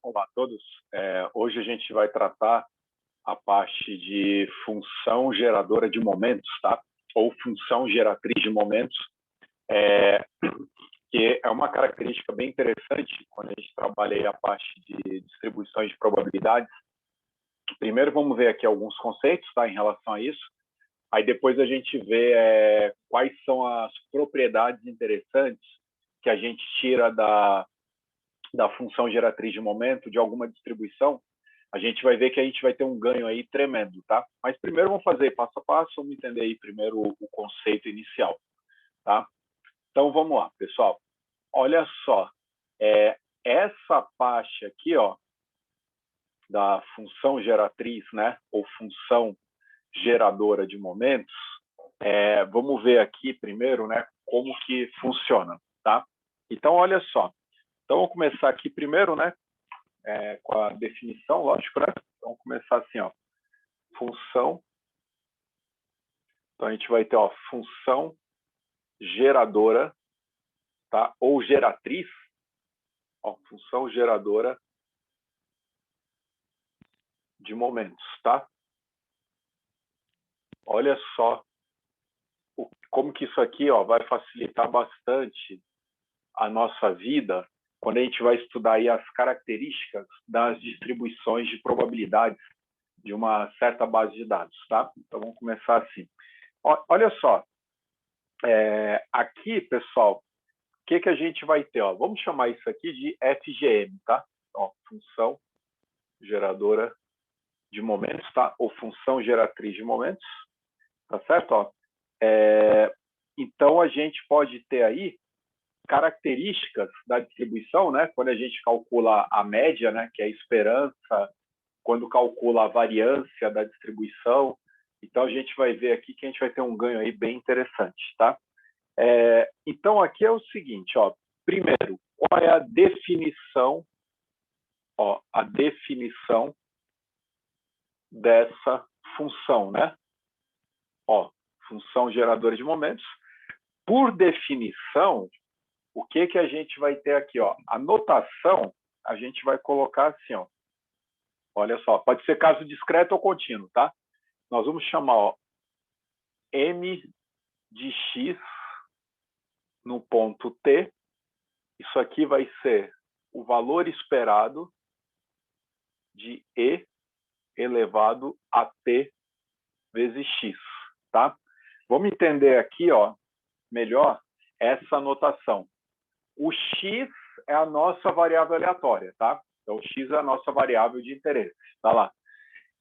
Olá a todos. Hoje a gente vai tratar a parte de função geradora de momentos, tá? Ou função geratriz de momentos, que é uma característica bem interessante quando a gente trabalha aí a parte de distribuições de probabilidades. Primeiro vamos ver aqui alguns conceitos, tá, em relação a isso. Aí depois a gente vê quais são as propriedades interessantes que a gente tira da função geratriz de momento de alguma distribuição. A gente vai ver que a gente vai ter um ganho aí tremendo, tá? Mas primeiro vamos fazer passo a passo, vamos entender aí primeiro o conceito inicial, tá? Então vamos lá, pessoal. Olha só, essa parte aqui, ó, da função geratriz, né, ou função geradora de momentos, vamos ver aqui primeiro, né, como que funciona, tá? Então olha só. Então vamos começar aqui primeiro, né, com a definição, lógico, né? Então, vamos começar assim, ó, função. Então, a gente vai ter, ó, função geradora, tá? Ou geratriz, ó, função geradora de momentos, tá? Olha só como que isso aqui, ó, vai facilitar bastante a nossa vida quando a gente vai estudar aí as características das distribuições de probabilidades de uma certa base de dados, tá? Então, vamos começar assim. Olha só, aqui, pessoal, o que a gente vai ter? Ó? Vamos chamar isso aqui de FGM, tá? Ó, função geradora de momentos, tá? Ou função geratriz de momentos, tá certo? Ó, então, a gente pode ter aí características da distribuição, né? Quando a gente calcula a média, né? Que é a esperança, quando calcula a variância da distribuição. Então, a gente vai ver aqui que a gente vai ter um ganho aí bem interessante, tá? Então, aqui é o seguinte, ó. Primeiro, qual é a definição, ó, a definição dessa função, né? Ó, função geradora de momentos. Por definição, o que a gente vai ter aqui, ó? A notação, a gente vai colocar assim, ó. Olha só, pode ser caso discreto ou contínuo, tá? Nós vamos chamar, ó, m de x no ponto t. Isso aqui vai ser o valor esperado de e elevado a t vezes x, tá? Vamos entender aqui, ó, melhor essa notação. O x é a nossa variável aleatória, tá? Então, o x é a nossa variável de interesse, tá lá.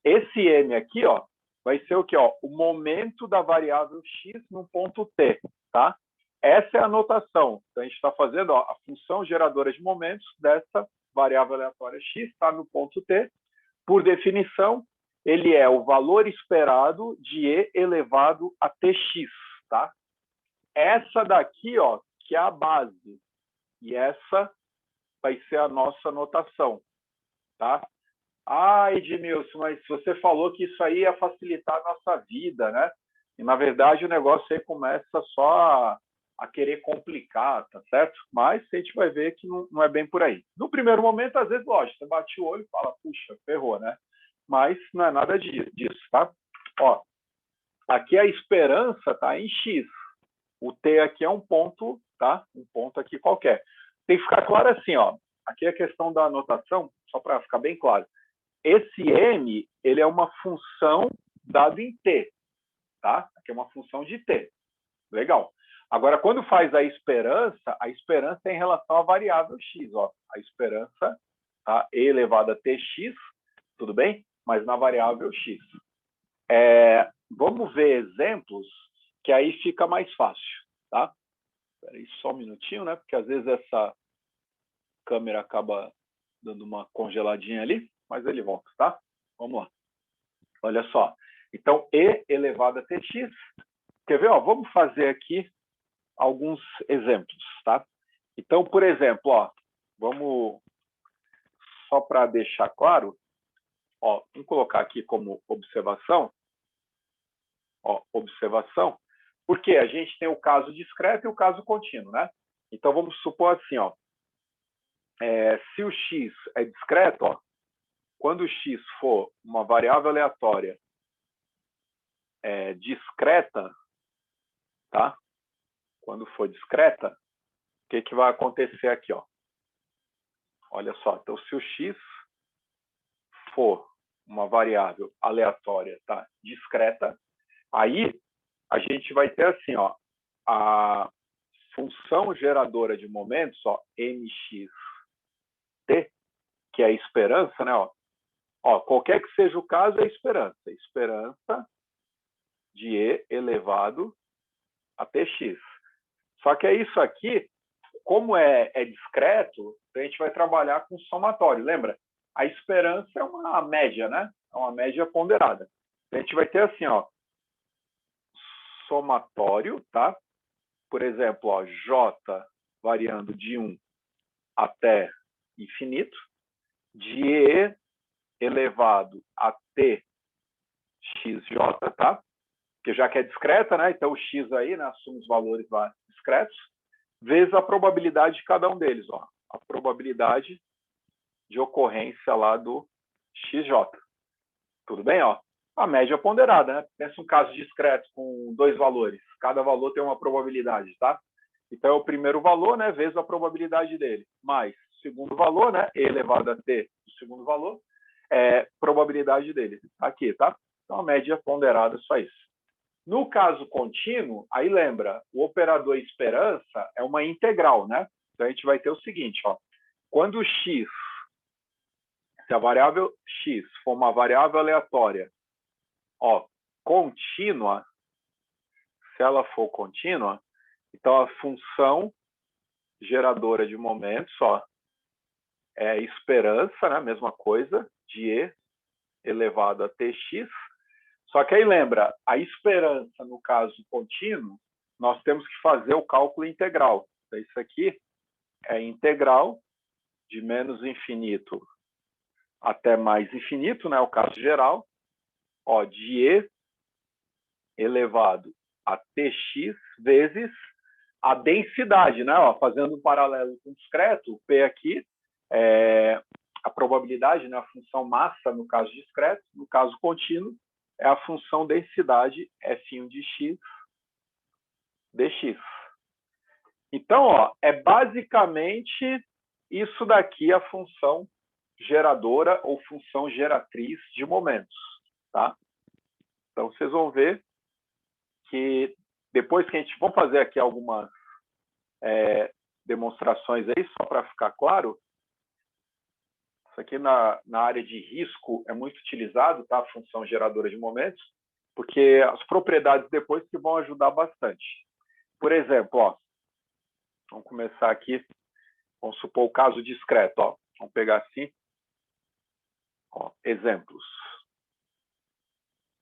Esse m aqui, ó, vai ser o que, ó? O momento da variável x no ponto t, tá? Essa é a notação. Então, a gente está fazendo, ó, a função geradora de momentos dessa variável aleatória x, está no ponto t. Por definição, ele é o valor esperado de e elevado a tx, tá? Essa daqui, ó, que é a base. E essa vai ser a nossa notação, tá? Ah, Edmilson, mas você falou que isso aí ia facilitar a nossa vida, né? E, na verdade, o negócio aí começa só a querer complicar, tá certo? Mas a gente vai ver que não é bem por aí. No primeiro momento, às vezes, lógico, você bate o olho e fala, puxa, ferrou, né? Mas não é nada disso, tá? Ó, aqui a esperança tá em x. O t aqui é um ponto, tá? Um ponto aqui qualquer. Tem que ficar claro assim, ó. Aqui é a questão da anotação, só para ficar bem claro. Esse m, ele é uma função dado em t, tá? Aqui é uma função de t. Legal. Agora, quando faz a esperança é em relação à variável x, ó. A esperança, tá? E elevado a tx, tudo bem? Mas na variável x. Vamos ver exemplos que aí fica mais fácil, tá? Espera aí só um minutinho, né? Porque às vezes essa câmera acaba dando uma congeladinha ali, mas ele volta, tá? Vamos lá. Olha só. Então, e elevado a tx. Quer ver? Ó, vamos fazer aqui alguns exemplos, tá? Então, por exemplo, ó, vamos só para deixar claro, ó, vamos colocar aqui como observação, ó, observação, porque a gente tem o caso discreto e o caso contínuo, né? Então, vamos supor assim, ó, se o x é discreto, ó, quando o x for uma variável aleatória discreta, tá? Quando for discreta, o que vai acontecer aqui, ó? Olha só, então se o x for uma variável aleatória, tá? Discreta, aí a gente vai ter assim, ó, a função geradora de momentos, ó, mxt, que é a esperança, né? Ó, qualquer que seja o caso, é esperança. Esperança de e elevado a tx. Só que é isso aqui, como é discreto, a gente vai trabalhar com somatório. Lembra? A esperança é uma média, né? É uma média ponderada. A gente vai ter assim, ó, somatório, tá? Por exemplo, ó, j variando de 1 até infinito, de e elevado a t xj, tá? Porque já que é discreta, né? Então o x aí, né, assume os valores lá discretos, vezes a probabilidade de cada um deles, ó. A probabilidade de ocorrência lá do xj. Tudo bem, ó? A média ponderada, né? Pensa um caso discreto com 2 valores. Cada valor tem uma probabilidade, tá? Então é o primeiro valor, né, vezes a probabilidade dele, mais o segundo valor, né, e elevado a t, o segundo valor, probabilidade dele. Aqui, tá? Então a média ponderada é só isso. No caso contínuo, aí lembra, o operador esperança é uma integral, né? Então a gente vai ter o seguinte, ó, quando o x, se a variável x for uma variável aleatória, ó, contínua, se ela for contínua, então a função geradora de momentos, ó, é esperança, né? Mesma coisa, de e elevado a tx. Só que aí lembra, a esperança, no caso contínuo, nós temos que fazer o cálculo integral. Então, isso aqui é integral de menos infinito até mais infinito, né? O caso geral, ó, de e elevado a tx vezes a densidade, né? Ó, fazendo um paralelo com o discreto, o p aqui é a probabilidade, né? A função massa no caso discreto, no caso contínuo é a função densidade f1 de x dx. Então, ó, é basicamente isso daqui a função geradora ou função geratriz de momentos, tá? Então, vocês vão ver que depois que a gente... Vamos fazer aqui algumas demonstrações aí, só para ficar claro. Isso aqui na área de risco é muito utilizado, tá? A função geradora de momentos, porque as propriedades depois que vão ajudar bastante. Por exemplo, ó, vamos começar aqui, vamos supor o caso discreto, ó. Vamos pegar assim, ó, exemplos.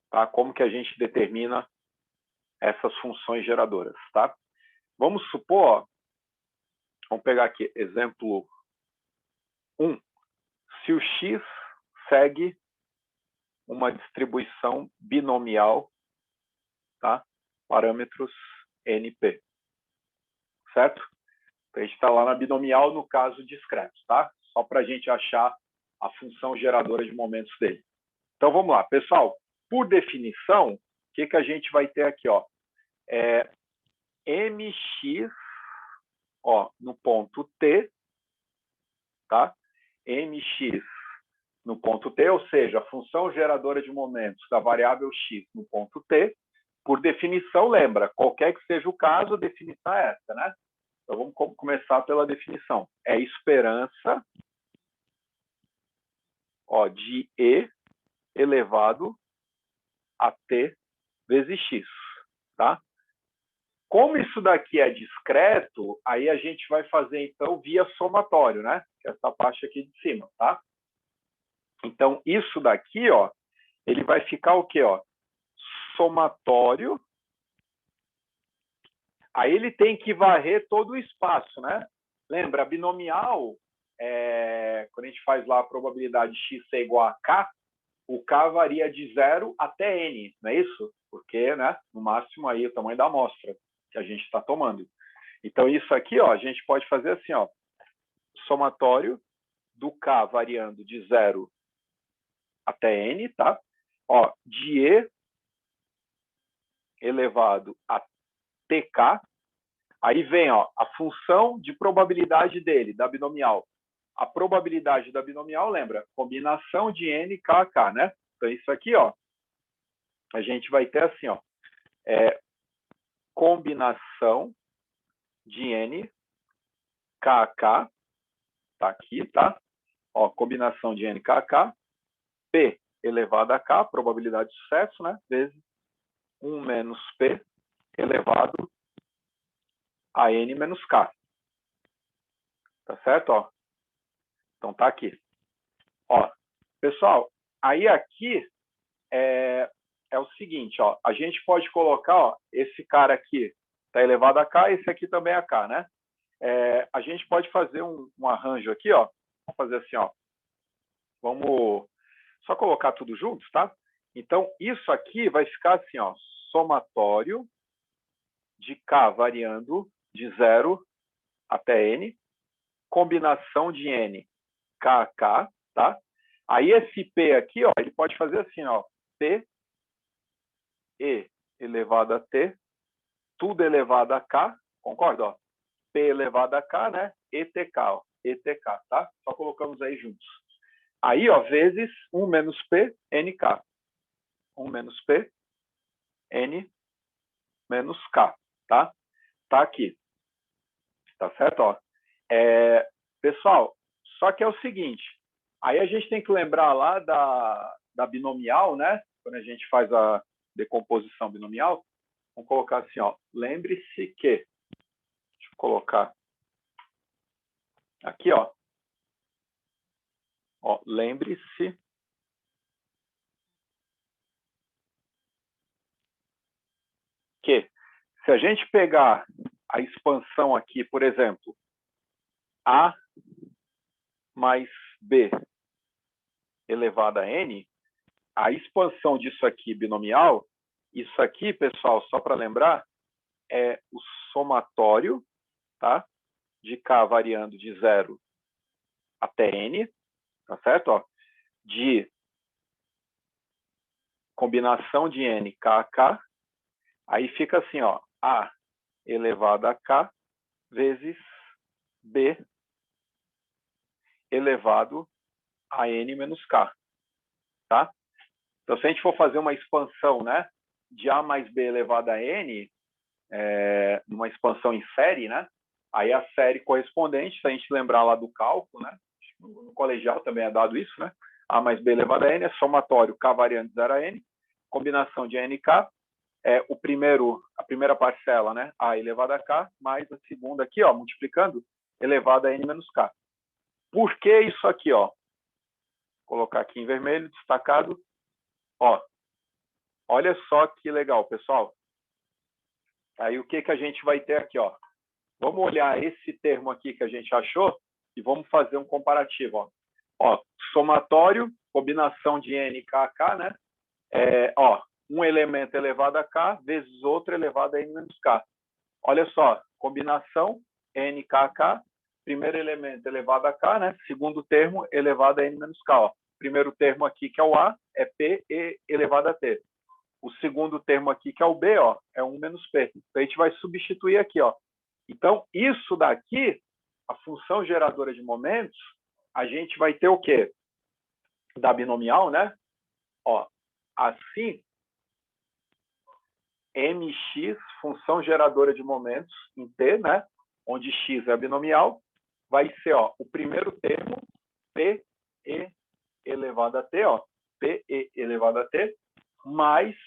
Tá? Como que a gente determina essas funções geradoras, tá? Vamos supor, ó, vamos pegar aqui, exemplo 1. Se o x segue uma distribuição binomial, tá? Parâmetros NP, certo? Então, a gente está lá na binomial no caso discreto, tá? Só para a gente achar a função geradora de momentos dele. Então, vamos lá. Pessoal, por definição, o que a gente vai ter aqui, ó? mx, ó, no ponto t, tá? mx no ponto t, ou seja, a função geradora de momentos da variável x no ponto t, por definição, lembra, qualquer que seja o caso, a definição é essa, né? Então, vamos começar pela definição. É esperança, ó, de e elevado a t vezes x, tá? Como isso daqui é discreto, aí a gente vai fazer, então, via somatório, né? Que é essa parte aqui de cima, tá? Então, isso daqui, ó, ele vai ficar o quê, ó? Somatório. Aí ele tem que varrer todo o espaço, né? Lembra, a binomial, quando a gente faz lá a probabilidade de x ser igual a k, o k varia de 0 até n, não é isso? Porque, né, no máximo aí o tamanho da amostra que a gente está tomando. Então, isso aqui, ó, a gente pode fazer assim, ó, somatório do K variando de 0 até N, tá? Ó, de E elevado a TK. Aí vem, ó, a função de probabilidade dele, da binomial. A probabilidade da binomial, lembra? Combinação de N, K, K, né? Então, isso aqui, ó, a gente vai ter assim, ó, combinação de N, K, K, tá aqui, tá? Ó, combinação de N, K, K, P elevado a K, probabilidade de sucesso, né? Vezes 1 menos P elevado a N menos K. Tá certo? Ó. Então, tá aqui. Ó, pessoal, aí aqui é o seguinte, ó, a gente pode colocar, ó, esse cara aqui tá elevado a K, esse aqui também é a K, né? A gente pode fazer um arranjo aqui, ó. Vamos fazer assim, ó. Vamos só colocar tudo junto, tá? Então, isso aqui vai ficar assim, ó, somatório de K variando de 0 até N, combinação de N, K, K, tá? Aí esse P aqui, ó, ele pode fazer assim, ó, P, E elevado a T, tudo elevado a K, concorda? Ó? P elevado a K, né? ETK, ó, ETK, tá? Só colocamos aí juntos. Aí, ó, vezes 1 menos P, NK. 1 menos P, N menos K, tá? Tá aqui. Tá certo? Ó. Pessoal, só que é o seguinte, aí a gente tem que lembrar lá da binomial, né? Quando a gente faz a decomposição binomial, vamos colocar assim, ó, lembre-se que, deixa eu colocar aqui, ó, lembre-se que se a gente pegar a expansão aqui, por exemplo, A mais B elevado a N, a expansão disso aqui binomial, isso aqui, pessoal, só para lembrar, é o somatório, tá? De K variando de 0 até N, tá certo? Ó, de combinação de N, K, K, aí fica assim, ó, A elevado a K vezes B elevado a N menos K, tá? Então, se a gente for fazer uma expansão, né, de A mais B elevado a N, numa expansão em série, né, aí a série correspondente, se a gente lembrar lá do cálculo, né, no colegial também é dado isso, né, A mais B elevado a N é somatório K variando de 0 a N, combinação de N e K, a primeira parcela, né, A elevado a K, mais a segunda aqui, ó, multiplicando, elevado a N menos K. Por que isso aqui, ó? Vou colocar aqui em vermelho, destacado. Ó, olha só que legal, pessoal. Aí o que a gente vai ter aqui, ó? Vamos olhar esse termo aqui que a gente achou e vamos fazer um comparativo, ó. Ó, somatório, combinação de N e K, K, né? Ó, um elemento elevado a K vezes outro elevado a N menos K. Olha só, combinação N, K, K, primeiro elemento elevado a K, né? Segundo termo elevado a N menos K, ó. Primeiro termo aqui, que é o A, é P e elevado a T. O segundo termo aqui, que é o B, ó, é 1 menos P. Então, a gente vai substituir aqui, ó. Então, isso daqui, a função geradora de momentos, a gente vai ter o quê? Da binomial, né? Ó, assim, mx, função geradora de momentos em T, né? Onde x é a binomial, vai ser, ó, o primeiro termo, P e elevado a T, ó, P e elevado a T, mais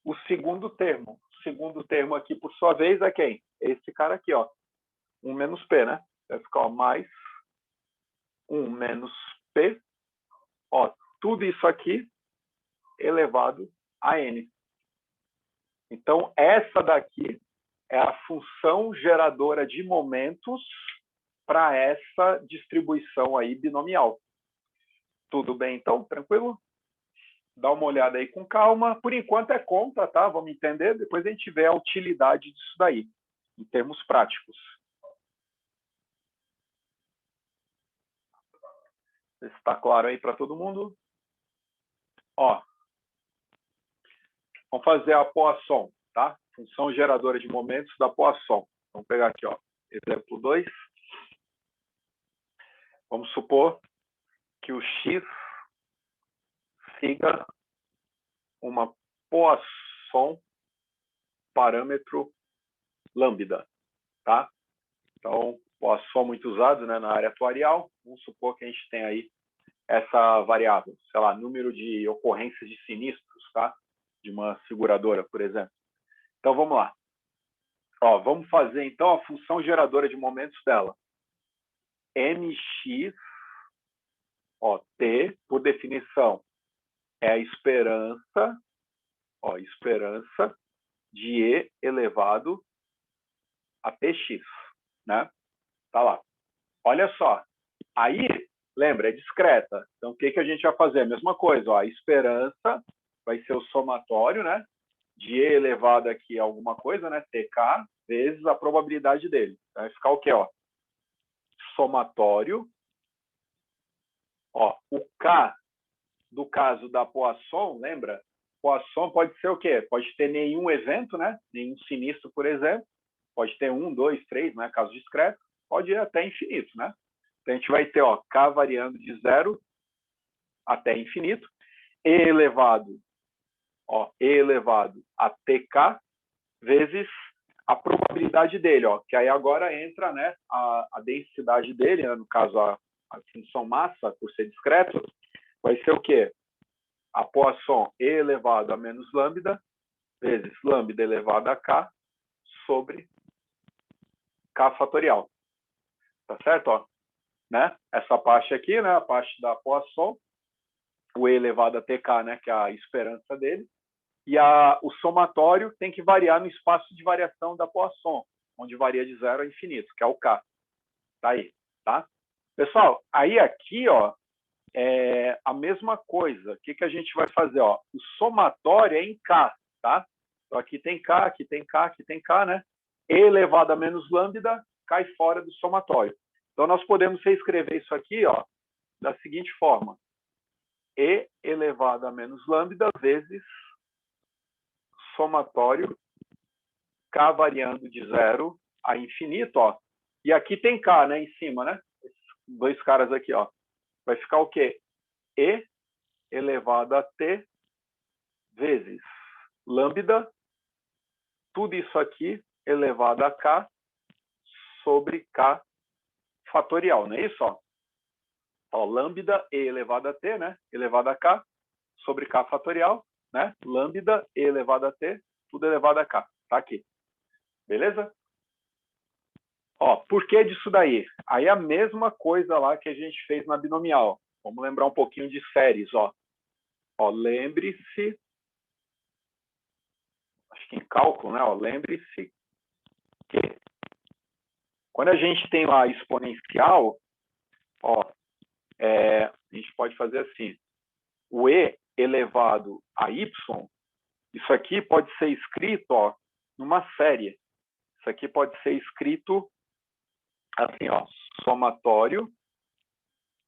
o segundo termo. O segundo termo aqui, por sua vez, é quem? Esse cara aqui, ó, 1 menos P, né? Vai ficar, ó, mais 1 menos P, ó, tudo isso aqui elevado a N. Então, essa daqui é a função geradora de momentos para essa distribuição aí binomial. Tudo bem, então? Tranquilo? Dá uma olhada aí com calma. Por enquanto é conta, tá? Vamos entender. Depois a gente vê a utilidade disso daí, em termos práticos. Não sei se está claro aí para todo mundo. Ó, vamos fazer a Poisson, tá? Função geradora de momentos da Poisson. Vamos pegar aqui, ó, exemplo 2. Vamos supor que o x siga uma Poisson parâmetro lambda, tá? Então, Poisson muito usado, né, na área atuarial. Vamos supor que a gente tem aí essa variável, sei lá, número de ocorrências de sinistros, tá? De uma seguradora, por exemplo. Então, vamos lá. Ó, vamos fazer, então, a função geradora de momentos dela. Mx, ó, T, por definição, é a esperança, ó, esperança de E elevado a Px, né? Tá lá. Olha só. Aí, lembra, é discreta. Então, o que a gente vai fazer? A mesma coisa, ó, a esperança vai ser o somatório, né? De E elevado aqui a alguma coisa, né? TK, vezes a probabilidade dele. Então, vai ficar o quê, ó? Somatório. Ó, o K do caso da Poisson, lembra? Poisson pode ser o quê? Pode ter nenhum evento, né? Nenhum sinistro, por exemplo. Pode ter 1, 2, 3, né? Caso discreto. Pode ir até infinito, né? Então, a gente vai ter, ó, K variando de 0 até infinito. E elevado, ó, E elevado a TK vezes a probabilidade dele, ó, que aí agora entra, né, a densidade dele, né, no caso a função massa, por ser discreto, vai ser o quê? A Poisson E elevado a menos lambda vezes lambda elevado a K sobre K fatorial. Tá certo? Ó? Né? Essa parte aqui, né, a parte da Poisson, o E elevado a TK, né, que é a esperança dele, e o somatório tem que variar no espaço de variação da Poisson, onde varia de 0 a infinito, que é o K. Tá aí, tá? Pessoal, aí aqui, ó, é a mesma coisa. O que a gente vai fazer? Ó? O somatório é em K, tá? Então, aqui tem K, aqui tem K, aqui tem K, né? E elevado a menos lambda cai fora do somatório. Então, nós podemos reescrever isso aqui, ó, da seguinte forma. E elevado a menos lambda vezes somatório K variando de 0 a infinito, ó. E aqui tem K, né, em cima, né? Esses dois caras aqui, ó. Vai ficar o quê? E elevado a T vezes lambda, tudo isso aqui elevado a K sobre K fatorial, não é isso? Ó, lambda E elevado a T, né? Elevado a K sobre K fatorial, né? Lambda E elevado a T, tudo elevado a K. Tá aqui. Beleza? Ó, por que disso daí? Aí é a mesma coisa lá que a gente fez na binomial. Vamos lembrar um pouquinho de séries, ó. Ó, lembre-se, acho que em cálculo, né? Ó, lembre-se que quando a gente tem lá exponencial, ó, a gente pode fazer assim, o E elevado a Y, isso aqui pode ser escrito, ó, numa série. Isso aqui pode ser escrito assim, ó, somatório,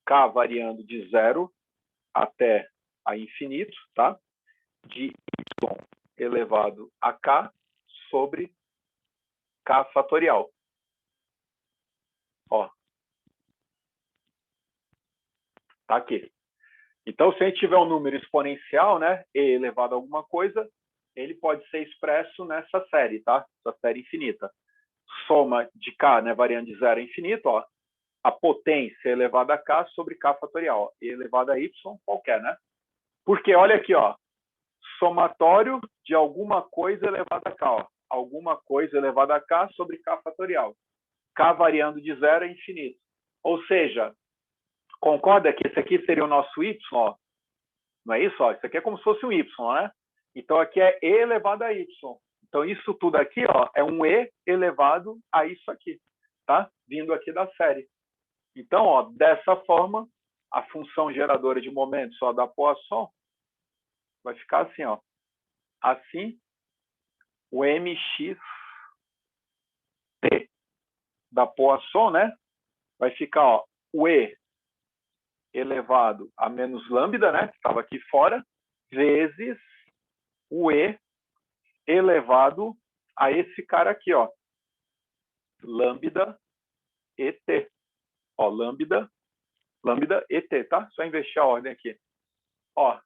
K variando de 0 até a infinito, tá? De Y elevado a K sobre K fatorial. Ó. Tá aqui. Então, se a gente tiver um número exponencial, né, E elevado a alguma coisa, ele pode ser expresso nessa série, tá? Essa série infinita. Soma de K, né, variando de 0 a infinito, ó, a potência elevada a K sobre K fatorial, ó, E elevado a Y qualquer, né? Porque, olha aqui, ó, somatório de alguma coisa elevada a K, ó, alguma coisa elevada a K sobre K fatorial. K variando de 0 a infinito. Ou seja, concorda que esse aqui seria o nosso Y, ó? Não é isso? Ó? Isso aqui é como se fosse um Y, né? Então, aqui é E elevado a Y. Então, isso tudo aqui, ó, é um E elevado a isso aqui, tá? Vindo aqui da série. Então, ó, dessa forma, a função geradora de momentos ó, da Poisson vai ficar assim, ó. Assim, o mxt da Poisson, né? Vai ficar, ó, o E elevado a menos lambda, né, que estava aqui fora, vezes o E elevado a esse cara aqui, ó, lambda ET. Ó, lambda ET, tá? Só investir a ordem aqui. Ó, a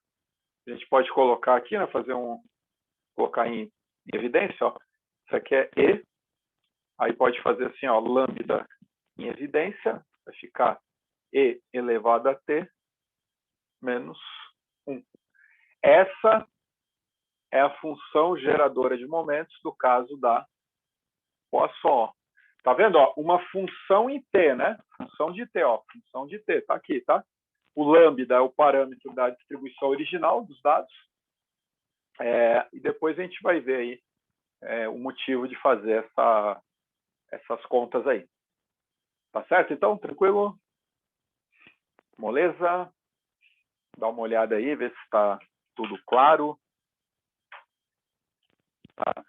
gente pode colocar aqui, né, colocar em evidência, ó. Isso aqui é E, aí pode fazer assim, ó, lambda em evidência, vai ficar E elevado a T menos 1. Essa é a função geradora de momentos do caso da Poisson. Tá vendo? Ó, uma função em T, né? Função de T, ó. Função de T, tá aqui, tá? O lambda é o parâmetro da distribuição original dos dados. E depois a gente vai ver aí o motivo de fazer essas contas aí. Tá certo? Então, tranquilo? Moleza? Dá uma olhada aí, ver se está tudo claro. Tá.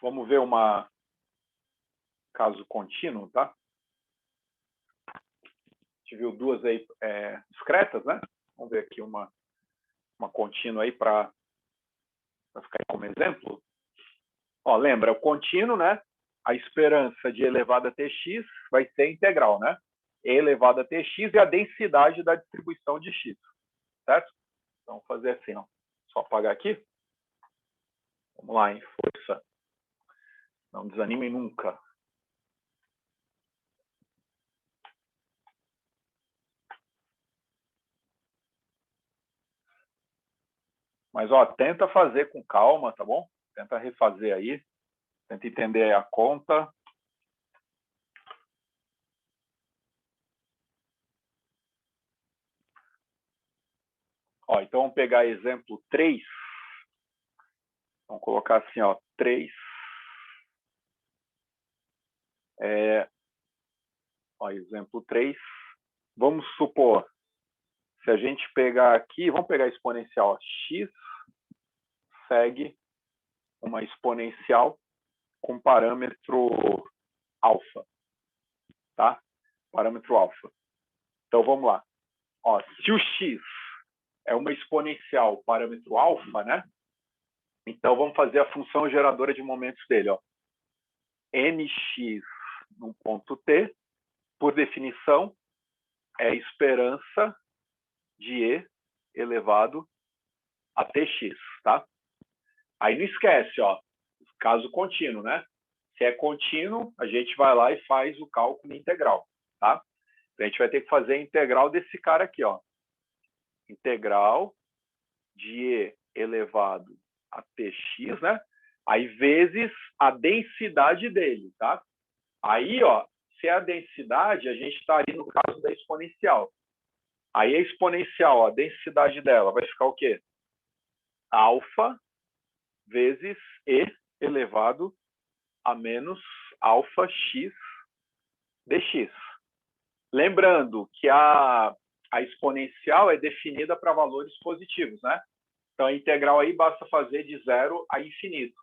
Vamos ver caso contínuo, tá? A gente viu duas aí discretas, né? Vamos ver aqui uma contínua aí para ficar como exemplo. Ó, lembra, o contínuo, né? A esperança de elevado a tx vai ser integral, né? E elevado a tx é a densidade da distribuição de x, certo? Então, vamos fazer assim, ó. Só apagar aqui. Vamos lá, hein? Força. Não desanimem nunca. Mas, ó, tenta fazer com calma, tá bom? Tenta refazer aí. Tenta entender a conta. Ó, então, vamos pegar exemplo 3. Vamos colocar assim, ó, 3. Ó, exemplo 3. Vamos supor, se a gente pegar aqui, vamos pegar a exponencial, ó, x segue uma exponencial com parâmetro alfa, tá? Parâmetro alfa. Então, vamos lá. Ó, se o x é uma exponencial parâmetro alfa, né? Então, vamos fazer a função geradora de momentos dele, ó. nx num ponto t, por definição, é a esperança de e elevado a tx, tá? Aí não esquece, ó, caso contínuo, né? Se é contínuo, a gente vai lá e faz o cálculo integral, tá? Então, a gente vai ter que fazer a integral desse cara aqui, ó. Integral de e elevado a tx, né? Aí vezes a densidade dele, tá? Aí, ó, se é a densidade, a gente está ali no caso da exponencial. Aí a exponencial, ó, a densidade dela vai ficar o quê? Alfa vezes e elevado a menos alfa x dx. Lembrando que a exponencial é definida para valores positivos, né? Então, a integral aí basta fazer de 0 a infinito.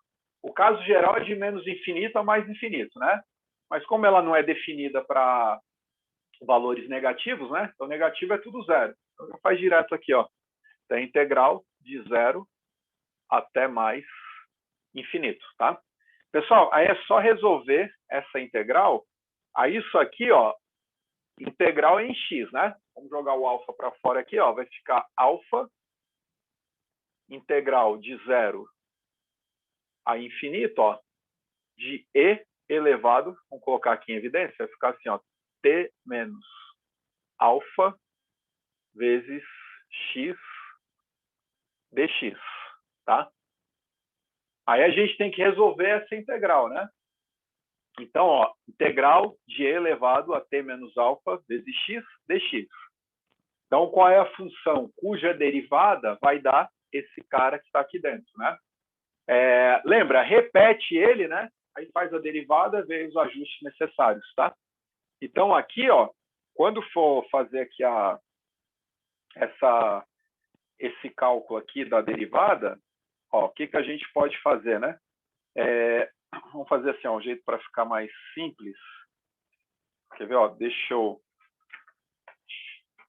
O caso geral é de menos infinito a mais infinito, né? Mas como ela não é definida para valores negativos, né? Então, negativo é tudo zero. Então, faz direto aqui, ó. Então, integral de 0 até mais infinito, tá? Pessoal, aí é só resolver essa integral. Aí isso aqui, ó, integral em x, né? Vamos jogar o alfa para fora aqui, ó. Vai ficar alfa integral de 0 a infinito, ó, de e elevado, vamos colocar aqui em evidência, vai ficar assim, ó, t menos alfa vezes x dx, tá? Aí a gente tem que resolver essa integral, né? Então, ó, integral de e elevado a t menos alfa vezes x dx. Então, qual é a função cuja derivada vai dar esse cara que está aqui dentro, né? Lembra, repete ele, né? Aí faz a derivada, vê os ajustes necessários, tá? Então, aqui, ó, quando for fazer aqui esse cálculo aqui da derivada, ó, o que a gente pode fazer, né? Vamos fazer assim, ó, um jeito para ficar mais simples. Quer ver? Ó, deixa eu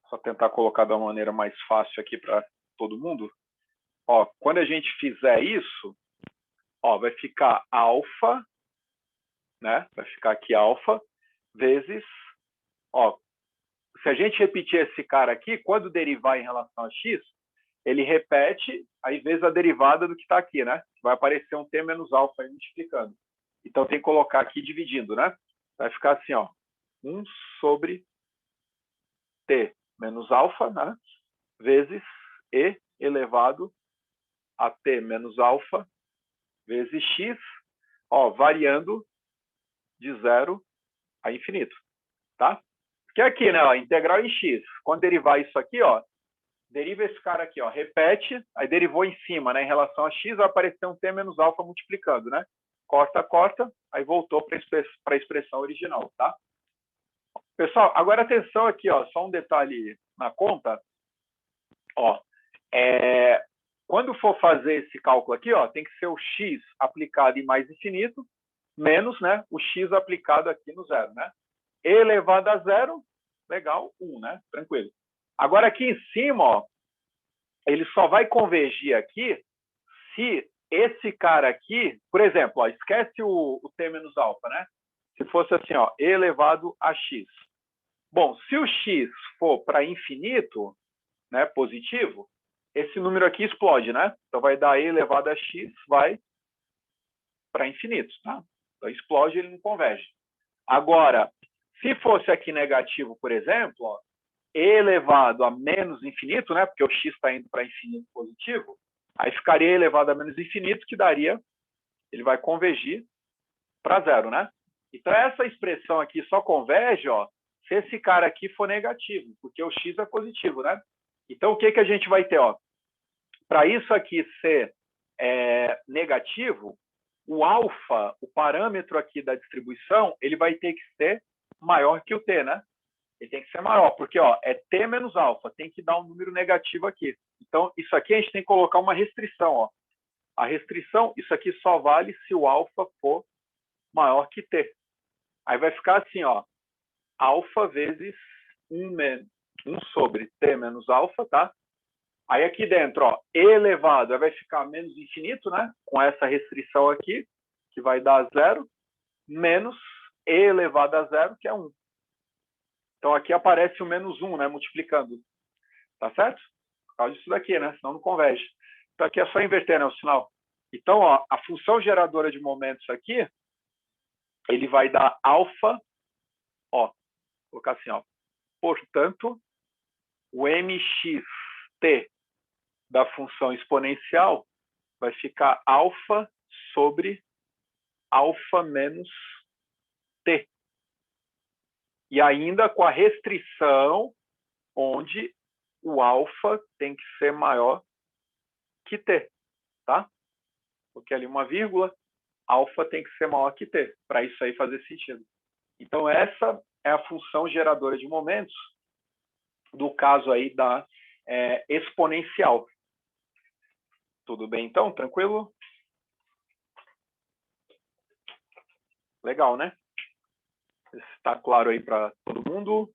só tentar colocar de uma maneira mais fácil aqui para todo mundo. Ó, quando a gente fizer isso, ó, vai ficar alfa, né? Vai ficar aqui alfa vezes, ó, se a gente repetir esse cara aqui, quando derivar em relação a x, ele repete aí vezes a derivada do que está aqui, né? Vai aparecer um t menos alfa aí multiplicando. Então tem que colocar aqui dividindo, né? Vai ficar assim, ó, 1 sobre t menos alfa, né? Vezes e elevado a t menos alfa vezes x, ó, variando de 0 a infinito, tá? Porque aqui, né, ó, integral em x. Quando derivar isso aqui, ó, deriva esse cara aqui, ó, repete, aí derivou em cima, né, em relação a x, vai aparecer um t menos alfa multiplicando, né? Corta, corta, aí voltou para a expressão original, tá? Pessoal, agora atenção aqui, ó, só um detalhe na conta, ó, quando for fazer esse cálculo aqui, ó, tem que ser o x aplicado em mais infinito, menos, né, o x aplicado aqui no zero, né? E elevado a zero, legal, 1, né? Tranquilo. Agora aqui em cima, ó, ele só vai convergir aqui se esse cara aqui, por exemplo, ó, esquece o t menos alfa, né? Se fosse assim, ó, e elevado a x. Bom, se o x for para infinito, né, positivo, esse número aqui explode, né? Então vai dar e elevado a x, vai para infinito, tá? Então explode, ele não converge. Agora, se fosse aqui negativo, por exemplo, ó, e elevado a menos infinito, né? Porque o x está indo para infinito positivo, aí ficaria elevado a menos infinito, que daria, ele vai convergir para zero, né? Então essa expressão aqui só converge, ó, se esse cara aqui for negativo, porque o x é positivo, né? Então o que a gente vai ter, ó? Para isso aqui ser negativo, o alfa, o parâmetro aqui da distribuição, ele vai ter que ser maior que o t, né? Ele tem que ser maior, porque ó, é t menos alfa, tem que dar um número negativo aqui. Então, isso aqui a gente tem que colocar uma restrição. Ó. A restrição, isso aqui só vale se o alfa for maior que t. Aí vai ficar assim, ó, alfa vezes 1 sobre t menos alfa, tá? Aí aqui dentro, ó, e elevado, vai ficar menos infinito, né? Com essa restrição aqui, que vai dar zero, menos e elevado a zero, que é 1. Então aqui aparece o menos 1, né? Multiplicando. Tá certo? Por causa disso daqui, né? Senão não converge. Então aqui é só inverter, né? O sinal. Então, ó, a função geradora de momentos aqui, ele vai dar alfa, ó, vou colocar assim, ó. Portanto, o mxt da função exponencial vai ficar alfa sobre alfa menos t. E ainda com a restrição onde o alfa tem que ser maior que t, tá? Porque ali uma vírgula, alfa tem que ser maior que t, para isso aí fazer sentido. Então, essa é a função geradora de momentos do caso aí da exponencial. Tudo bem, então? Tranquilo? Legal, né? Está claro aí para todo mundo?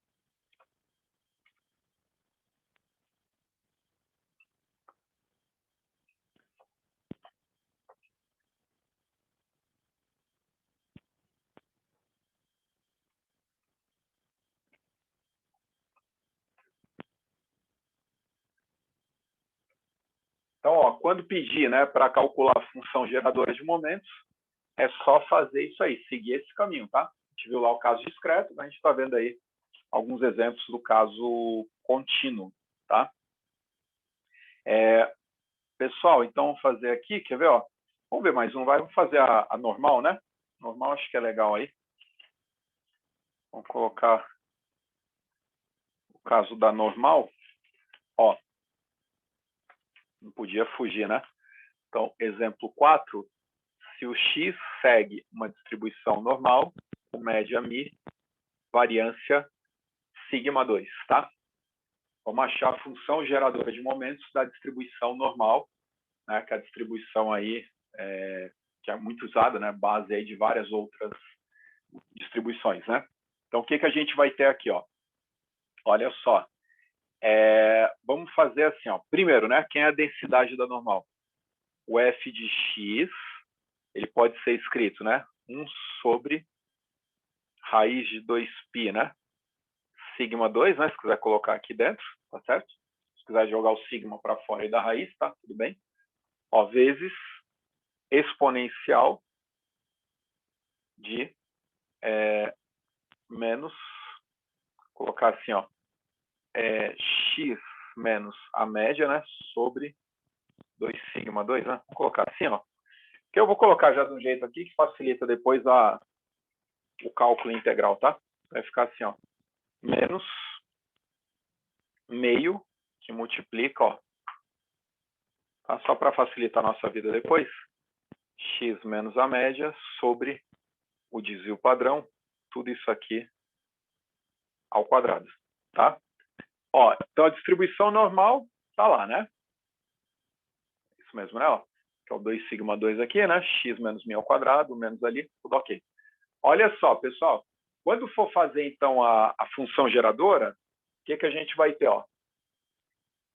Então, ó, quando pedir, né, para calcular a função geradora de momentos, é só fazer isso aí, seguir esse caminho, tá? A gente viu lá o caso discreto, a gente está vendo aí alguns exemplos do caso contínuo, tá? Pessoal, então vamos fazer aqui, quer ver, ó? Vamos ver mais um, vamos fazer a normal, né? Normal acho que é legal aí. Vamos colocar o caso da normal, ó. Não podia fugir, né? Então, exemplo 4, se o x segue uma distribuição normal, com média μ, variância sigma 2, tá? Vamos achar a função geradora de momentos da distribuição normal. né, que é a distribuição aí, que é muito usada, né, base aí de várias outras distribuições, né? Então, o que a gente vai ter aqui, ó? Olha só, vamos fazer assim, ó. Primeiro, né, quem é a densidade da normal? O f de x, ele pode ser escrito, né, 1 sobre raiz de 2π, né? Sigma 2, né, se quiser colocar aqui dentro, tá certo? Se quiser jogar o sigma para fora aí da raiz, tá? Tudo bem? Ó, vezes exponencial de menos, colocar assim, ó, x menos a média, né, sobre 2 sigma 2, né? Vou colocar assim, ó. Que eu vou colocar já de um jeito aqui que facilita depois o cálculo integral, tá? Vai ficar assim, ó, menos meio, que multiplica, ó, tá? Só para facilitar a nossa vida depois, x menos a média sobre o desvio padrão, tudo isso aqui ao quadrado, tá? Ó, então a distribuição normal tá lá, né? Isso mesmo, né? Ó, que é o 2 sigma 2 aqui, né? X menos μ ao quadrado, menos ali, tudo ok. Olha só, pessoal, quando for fazer, então, a função geradora, o que a gente vai ter, ó?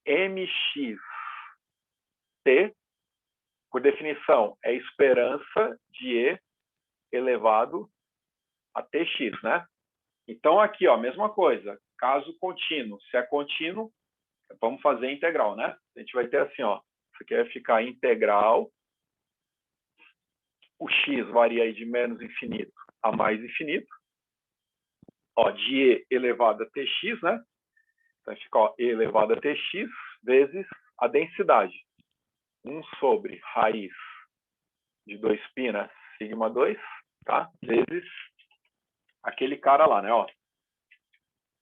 mxt, por definição, é esperança de e elevado a tx, né? Então, aqui, ó, mesma coisa, caso contínuo. Se é contínuo, vamos fazer integral, né? A gente vai ter assim, ó, isso aqui vai ficar integral, o x varia aí de menos infinito a mais infinito, ó, de e elevado a tx, né? Então, fica, ó, e elevado a tx vezes a densidade. 1 sobre raiz de 2π, né? Sigma 2, tá? Vezes aquele cara lá, né? Ó,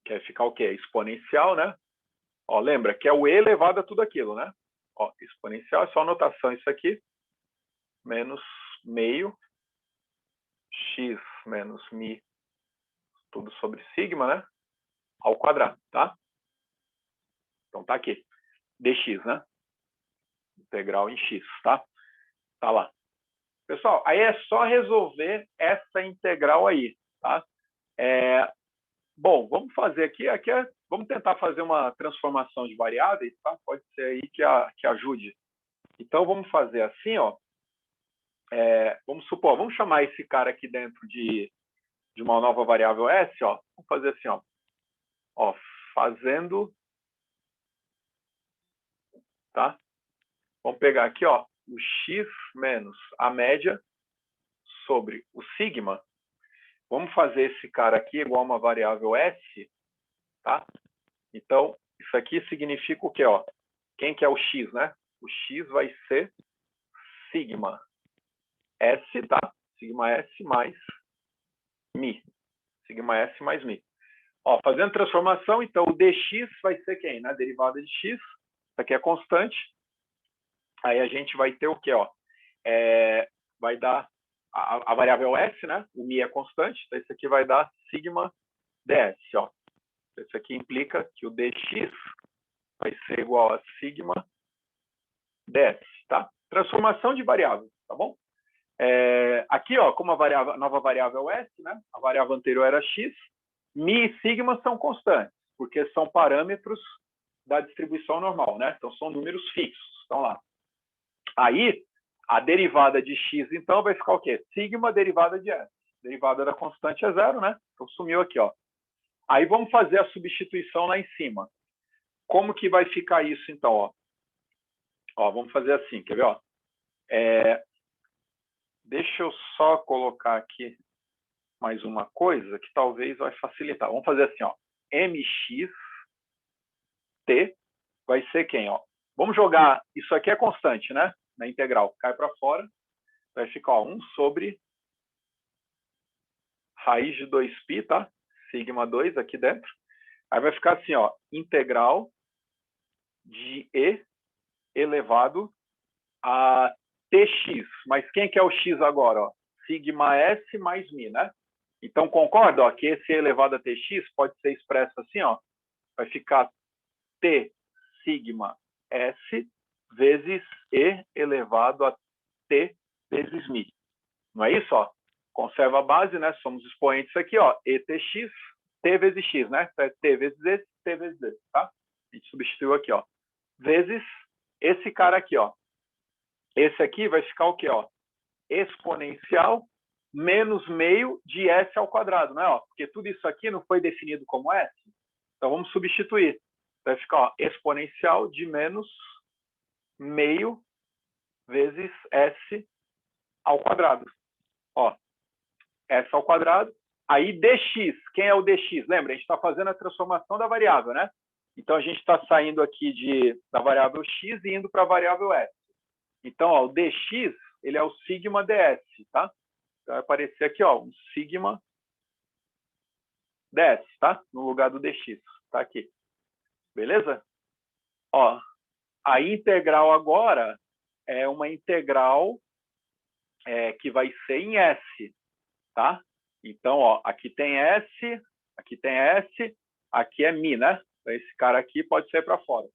que vai ficar o quê? Exponencial, né? Ó, lembra que é o e elevado a tudo aquilo, né? Ó, exponencial é só notação isso aqui. Menos meio x menos μ, tudo sobre sigma, né? Ao quadrado, tá? Então tá aqui. dx, né? Integral em x, tá? Tá lá. Pessoal, aí é só resolver essa integral aí, tá? Bom, vamos fazer aqui vamos tentar fazer uma transformação de variáveis, tá? Pode ser aí que ajude. Então, vamos fazer assim, ó. Vamos supor, vamos chamar esse cara aqui dentro de uma nova variável s, ó. Vamos fazer assim, ó. Ó, fazendo, tá? Vamos pegar aqui, ó, o x menos a média sobre o sigma. Vamos fazer esse cara aqui igual a uma variável s, tá? Então, isso aqui significa o quê, ó? Quem que é o x, né? O x vai ser sigma s, tá? Sigma s mais μ. Sigma s mais μ. Ó, fazendo transformação, então, o dx vai ser quem, né? Derivada de x. Isso aqui é constante. Aí a gente vai ter o quê, ó? Vai dar a variável s, né? O μ é constante. Então, isso aqui vai dar sigma ds, ó. Isso aqui implica que o dx vai ser igual a sigma ds, tá? Transformação de variável, tá bom? Aqui, ó, como a nova variável s, né? A variável anterior era x, μ e sigma são constantes, porque são parâmetros da distribuição normal, né? Então, são números fixos, estão lá. Aí, a derivada de x, então, vai ficar o quê? Sigma derivada de s. Derivada da constante é zero, né? Então, sumiu aqui, ó. Aí, vamos fazer a substituição lá em cima. Como que vai ficar isso, então, ó? Ó, vamos fazer assim, quer ver, ó? Deixa eu só colocar aqui mais uma coisa que talvez vai facilitar. Vamos fazer assim, ó. mxt vai ser quem, ó? Vamos jogar, isso aqui é constante, né? Na integral, cai para fora. Vai ficar, ó, 1 sobre raiz de 2π, tá? Sigma 2 aqui dentro. Aí vai ficar assim, ó, integral de e elevado a tx. Mas quem que é o x agora, ó? Sigma s mais μ, né? Então, concorda, ó, que esse e elevado a tx pode ser expresso assim, ó. Vai ficar t sigma s vezes E elevado a T vezes Mi. Não é isso? Ó? Conserva a base, né? Somos expoentes aqui, ó. ETX, T vezes X, né? T vezes esse, T vezes esse, tá? A gente substituiu aqui, ó. Vezes esse cara aqui, ó. Esse aqui vai ficar o quê, ó? Exponencial menos meio de S ao quadrado, né? Ó, porque tudo isso aqui não foi definido como S. Então, vamos substituir. Vai ficar, ó, exponencial de menos meio vezes S ao quadrado. Ó, S ao quadrado. Aí, dx. Quem é o dx? Lembra, a gente está fazendo a transformação da variável, né? Então, a gente está saindo aqui da variável x e indo para a variável s. Então, ó, o dx, ele é o sigma ds, tá? Então, vai aparecer aqui, ó, um sigma ds, tá? No lugar do dx, tá aqui. Beleza? Ó, a integral agora é uma integral que vai ser em S, tá? Então, ó, aqui tem S, aqui tem S, aqui é Mi, né? Então, esse cara aqui pode sair para fora.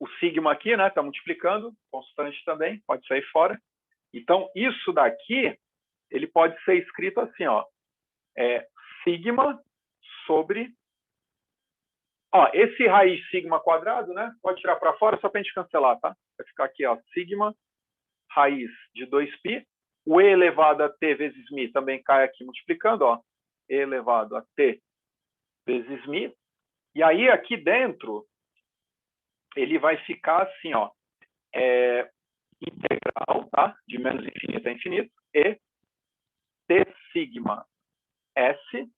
O sigma aqui, né? Tá multiplicando, constante também, pode sair fora. Então, isso daqui, ele pode ser escrito assim, ó. Sigma sobre... Ó, esse raiz sigma quadrado, né? Pode tirar para fora só para a gente cancelar, tá? Vai ficar aqui, ó, sigma raiz de 2π. O e elevado a t vezes mi também cai aqui multiplicando, ó. E elevado a t vezes mi. E aí, aqui dentro, ele vai ficar assim, ó. Integral, tá? De menos infinito a infinito. E t sigma s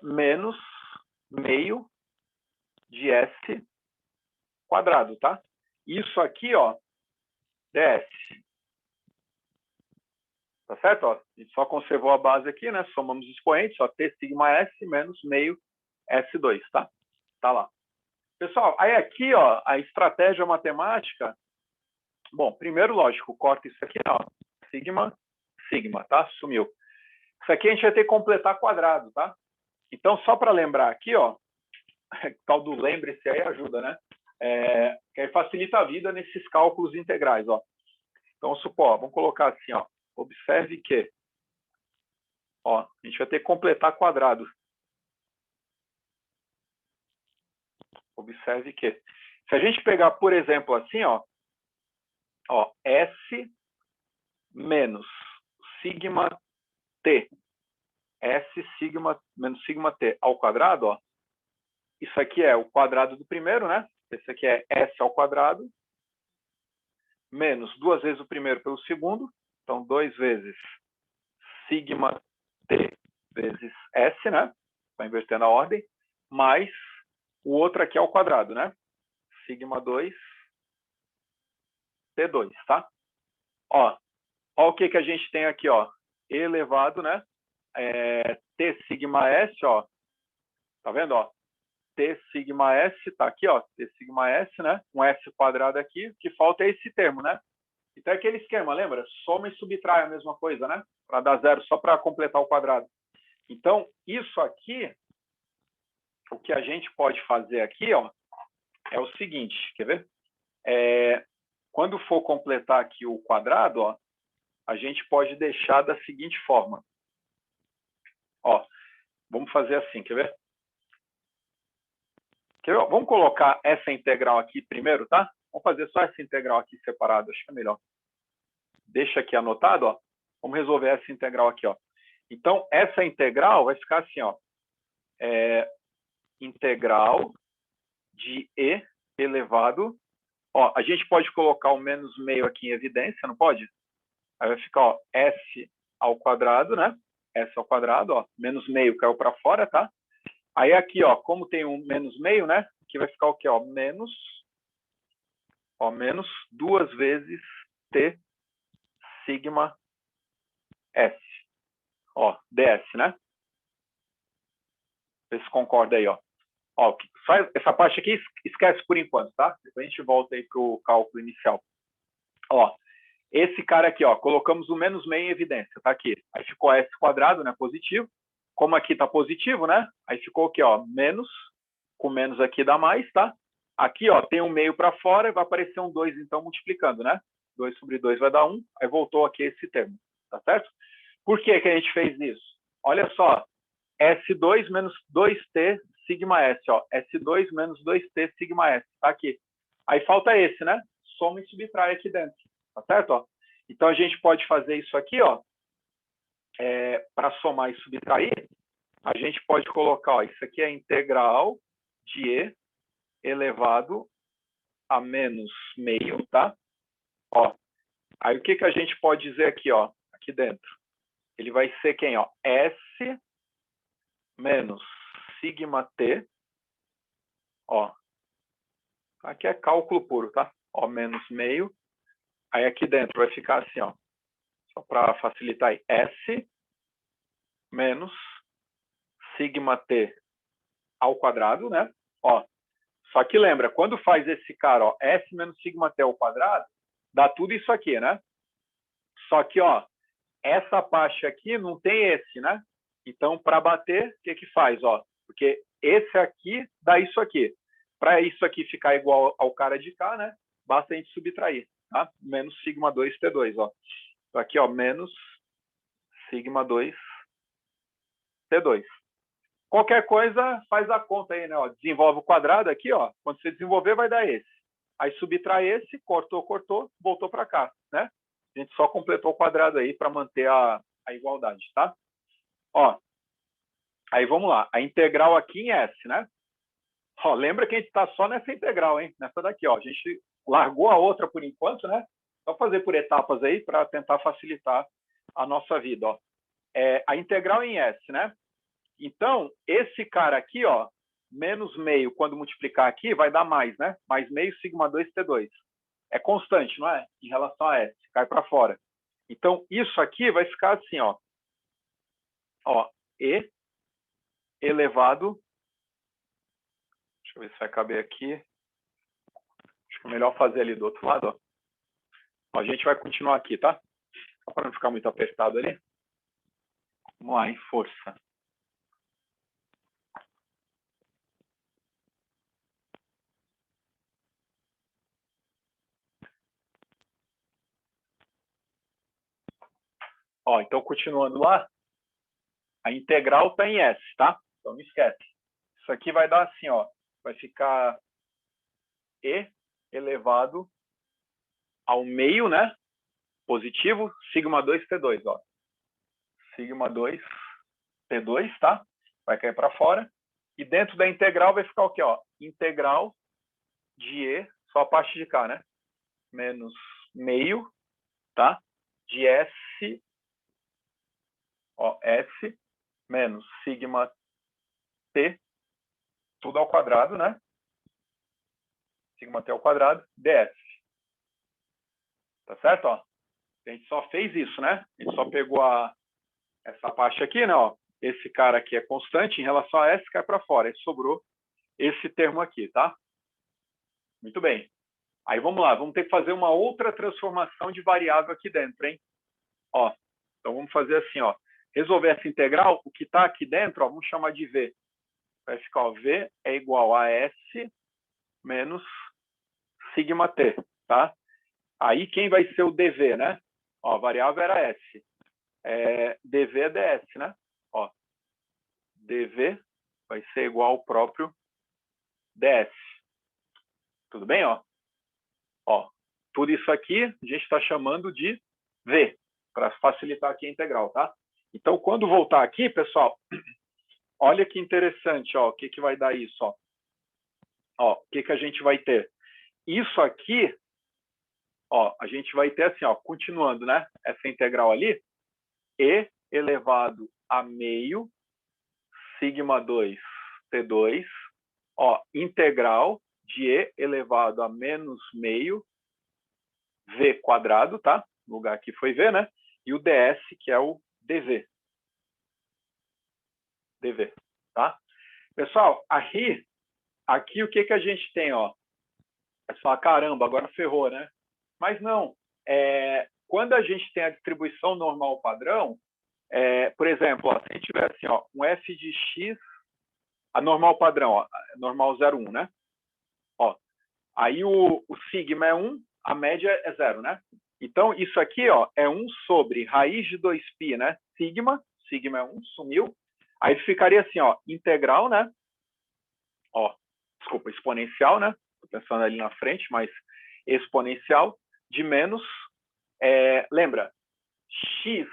menos meio de s quadrado, tá? Isso aqui, ó, ds. Tá certo? Ó, a gente só conservou a base aqui, né? Somamos os expoentes, ó, t sigma s menos meio s2, tá? Tá lá. Pessoal, aí aqui, ó, a estratégia matemática. Bom, primeiro, lógico, corta isso aqui, ó. Sigma, sigma, tá? Sumiu. Isso aqui a gente vai ter que completar quadrado, tá? Então, só para lembrar aqui, ó, tal do lembre-se aí ajuda, né? Que aí facilita a vida nesses cálculos integrais, ó. Então, supor, vamos colocar assim, ó. Observe que, ó, a gente vai ter que completar quadrado. Observe que, se a gente pegar, por exemplo, assim, ó, S menos sigma t, S sigma menos sigma t ao quadrado, ó, isso aqui é o quadrado do primeiro, né? Esse aqui é S ao quadrado, menos 2 vezes o primeiro pelo segundo, então 2 vezes sigma t vezes S, né? Está invertendo a ordem, mais o outro aqui ao quadrado, né? Sigma 2 T2, tá? Ó o que a gente tem aqui, ó. E elevado, né? T sigma S, ó. Tá vendo, ó? T sigma S, tá aqui, ó. T sigma S, né? Um S quadrado aqui. O que falta é esse termo, né? Então é aquele esquema, lembra? Soma e subtrai a mesma coisa, né? Para dar zero, só para completar o quadrado. Então, isso aqui, o que a gente pode fazer aqui, ó, é o seguinte, quer ver? Quando for completar aqui o quadrado, ó, a gente pode deixar da seguinte forma. Ó, vamos fazer assim, quer ver? Vamos colocar essa integral aqui primeiro, tá? Vamos fazer só essa integral aqui separada, acho que é melhor. Deixa aqui anotado, ó. Vamos resolver essa integral aqui, ó. Então, essa integral vai ficar assim, ó. Integral de e elevado. Ó, a gente pode colocar o menos meio aqui em evidência, não pode? Aí vai ficar, ó, s ao quadrado, né? S ao quadrado, ó. Menos meio caiu para fora, tá? Aí aqui, ó, como tem um menos meio, né? Aqui vai ficar o quê? Ó, menos 2 vezes T sigma S. Ó, ds, né? Vê se concorda aí, ó. Ó, essa parte aqui esquece por enquanto, tá? Depois a gente volta aí para o cálculo inicial. Ó, esse cara aqui, ó, colocamos o menos meio em evidência, tá aqui. Aí ficou S quadrado, né, positivo. Como aqui tá positivo, né? Aí ficou aqui, ó, menos, com menos aqui dá mais, tá? Aqui, ó, tem um meio para fora e vai aparecer um 2, então, multiplicando, né? 2 sobre 2 vai dar 1, aí voltou aqui esse termo, tá certo? Por que que a gente fez isso? Olha só, S2 menos 2T sigma S, ó. S2 menos 2T sigma S, tá aqui. Aí falta esse, né? Soma e subtrai aqui dentro, tá certo? Ó? Então, a gente pode fazer isso aqui, ó, para somar e subtrair, a gente pode colocar, ó, isso aqui é a integral de E elevado a menos meio, tá? Ó, aí o que que a gente pode dizer aqui, ó, aqui dentro? Ele vai ser quem, ó? S menos sigma T, ó. Aqui é cálculo puro, tá? Ó, menos meio. Aí aqui dentro vai ficar assim, ó. Só para facilitar aí. S menos sigma T ao quadrado, né? Ó, só que lembra, quando faz esse cara, ó, S menos sigma T ao quadrado, dá tudo isso aqui, né? Só que, ó, essa parte aqui não tem esse, né? Então, para bater, o que que faz, ó? Porque esse aqui dá isso aqui. Para isso aqui ficar igual ao cara de cá, né? Basta a gente subtrair, tá? Menos sigma 2 T2, ó. Então, aqui, ó, menos sigma 2 T2. Qualquer coisa, faz a conta aí, né? Ó, desenvolve o quadrado aqui, ó. Quando você desenvolver, vai dar esse. Aí subtrai esse, cortou, voltou para cá, né? A gente só completou o quadrado aí para manter a igualdade, tá? Ó, aí vamos lá. A integral aqui em S, né? Ó, lembra que a gente está só nessa integral, hein? Nessa daqui, ó. A gente largou a outra por enquanto, né? Só fazer por etapas aí para tentar facilitar a nossa vida, ó. A integral em S, né? Então, esse cara aqui, ó, menos meio, quando multiplicar aqui, vai dar mais, né? Mais meio sigma 2 T2. É constante, não é? Em relação a S, cai para fora. Então, isso aqui vai ficar assim, ó. Ó, E elevado... Deixa eu ver se vai caber aqui. Acho que é melhor fazer ali do outro lado, ó. A gente vai continuar aqui, tá? Só para não ficar muito apertado ali. Vamos lá, em força. Ó, então, continuando lá, a integral está em S, tá? Então, não esquece. Isso aqui vai dar assim, ó. Vai ficar E elevado ao meio, né? Positivo, sigma 2 T2, ó. Sigma 2 T2, tá? Vai cair para fora. E dentro da integral vai ficar o quê, ó? Integral de E, só a parte de cá, né? Menos meio, tá? De S, ó, S menos sigma T, tudo ao quadrado, né? Sigma T ao quadrado, ds. Tá certo, ó? A gente só fez isso, né? A gente só pegou essa parte aqui, né? Ó. Esse cara aqui é constante em relação a S, cai para fora. E sobrou esse termo aqui, tá? Muito bem. Aí vamos lá, vamos ter que fazer uma outra transformação de variável aqui dentro, hein? Ó, então vamos fazer assim, ó. Resolver essa integral, o que está aqui dentro, ó, vamos chamar de V. Vai ficar, ó, V é igual a S menos sigma T, tá? Aí quem vai ser o dv, né? Ó, a variável era S. dv é ds, né? Ó, dv vai ser igual ao próprio ds. Tudo bem, ó? Ó, tudo isso aqui a gente está chamando de v, para facilitar aqui a integral, tá? Então, quando voltar aqui, pessoal, olha que interessante, ó, o que vai dar isso, ó. Ó, o que a gente vai ter? Isso aqui, ó, a gente vai ter assim, ó, continuando, né? Essa integral ali, E elevado a meio, sigma 2 T2, ó, integral de E elevado a menos meio, V quadrado, tá? O lugar aqui foi V, né? E o ds, que é o dv. dv, tá? Pessoal, aqui o que a gente tem, ó? É só, caramba, agora ferrou, né? Mas não. Quando a gente tem a distribuição normal padrão, por exemplo, ó, se a gente tiver assim, ó, um f de x, a normal padrão, ó, normal 0,1, né? Ó, Aí o sigma é 1, a média é 0, né? Então, isso aqui ó, é 1 sobre raiz de 2π, né? Sigma é 1, sumiu. Aí ficaria assim, ó, integral, né? Ó, desculpa, exponencial, né? Estou pensando ali na frente, mas exponencial de menos, lembra, x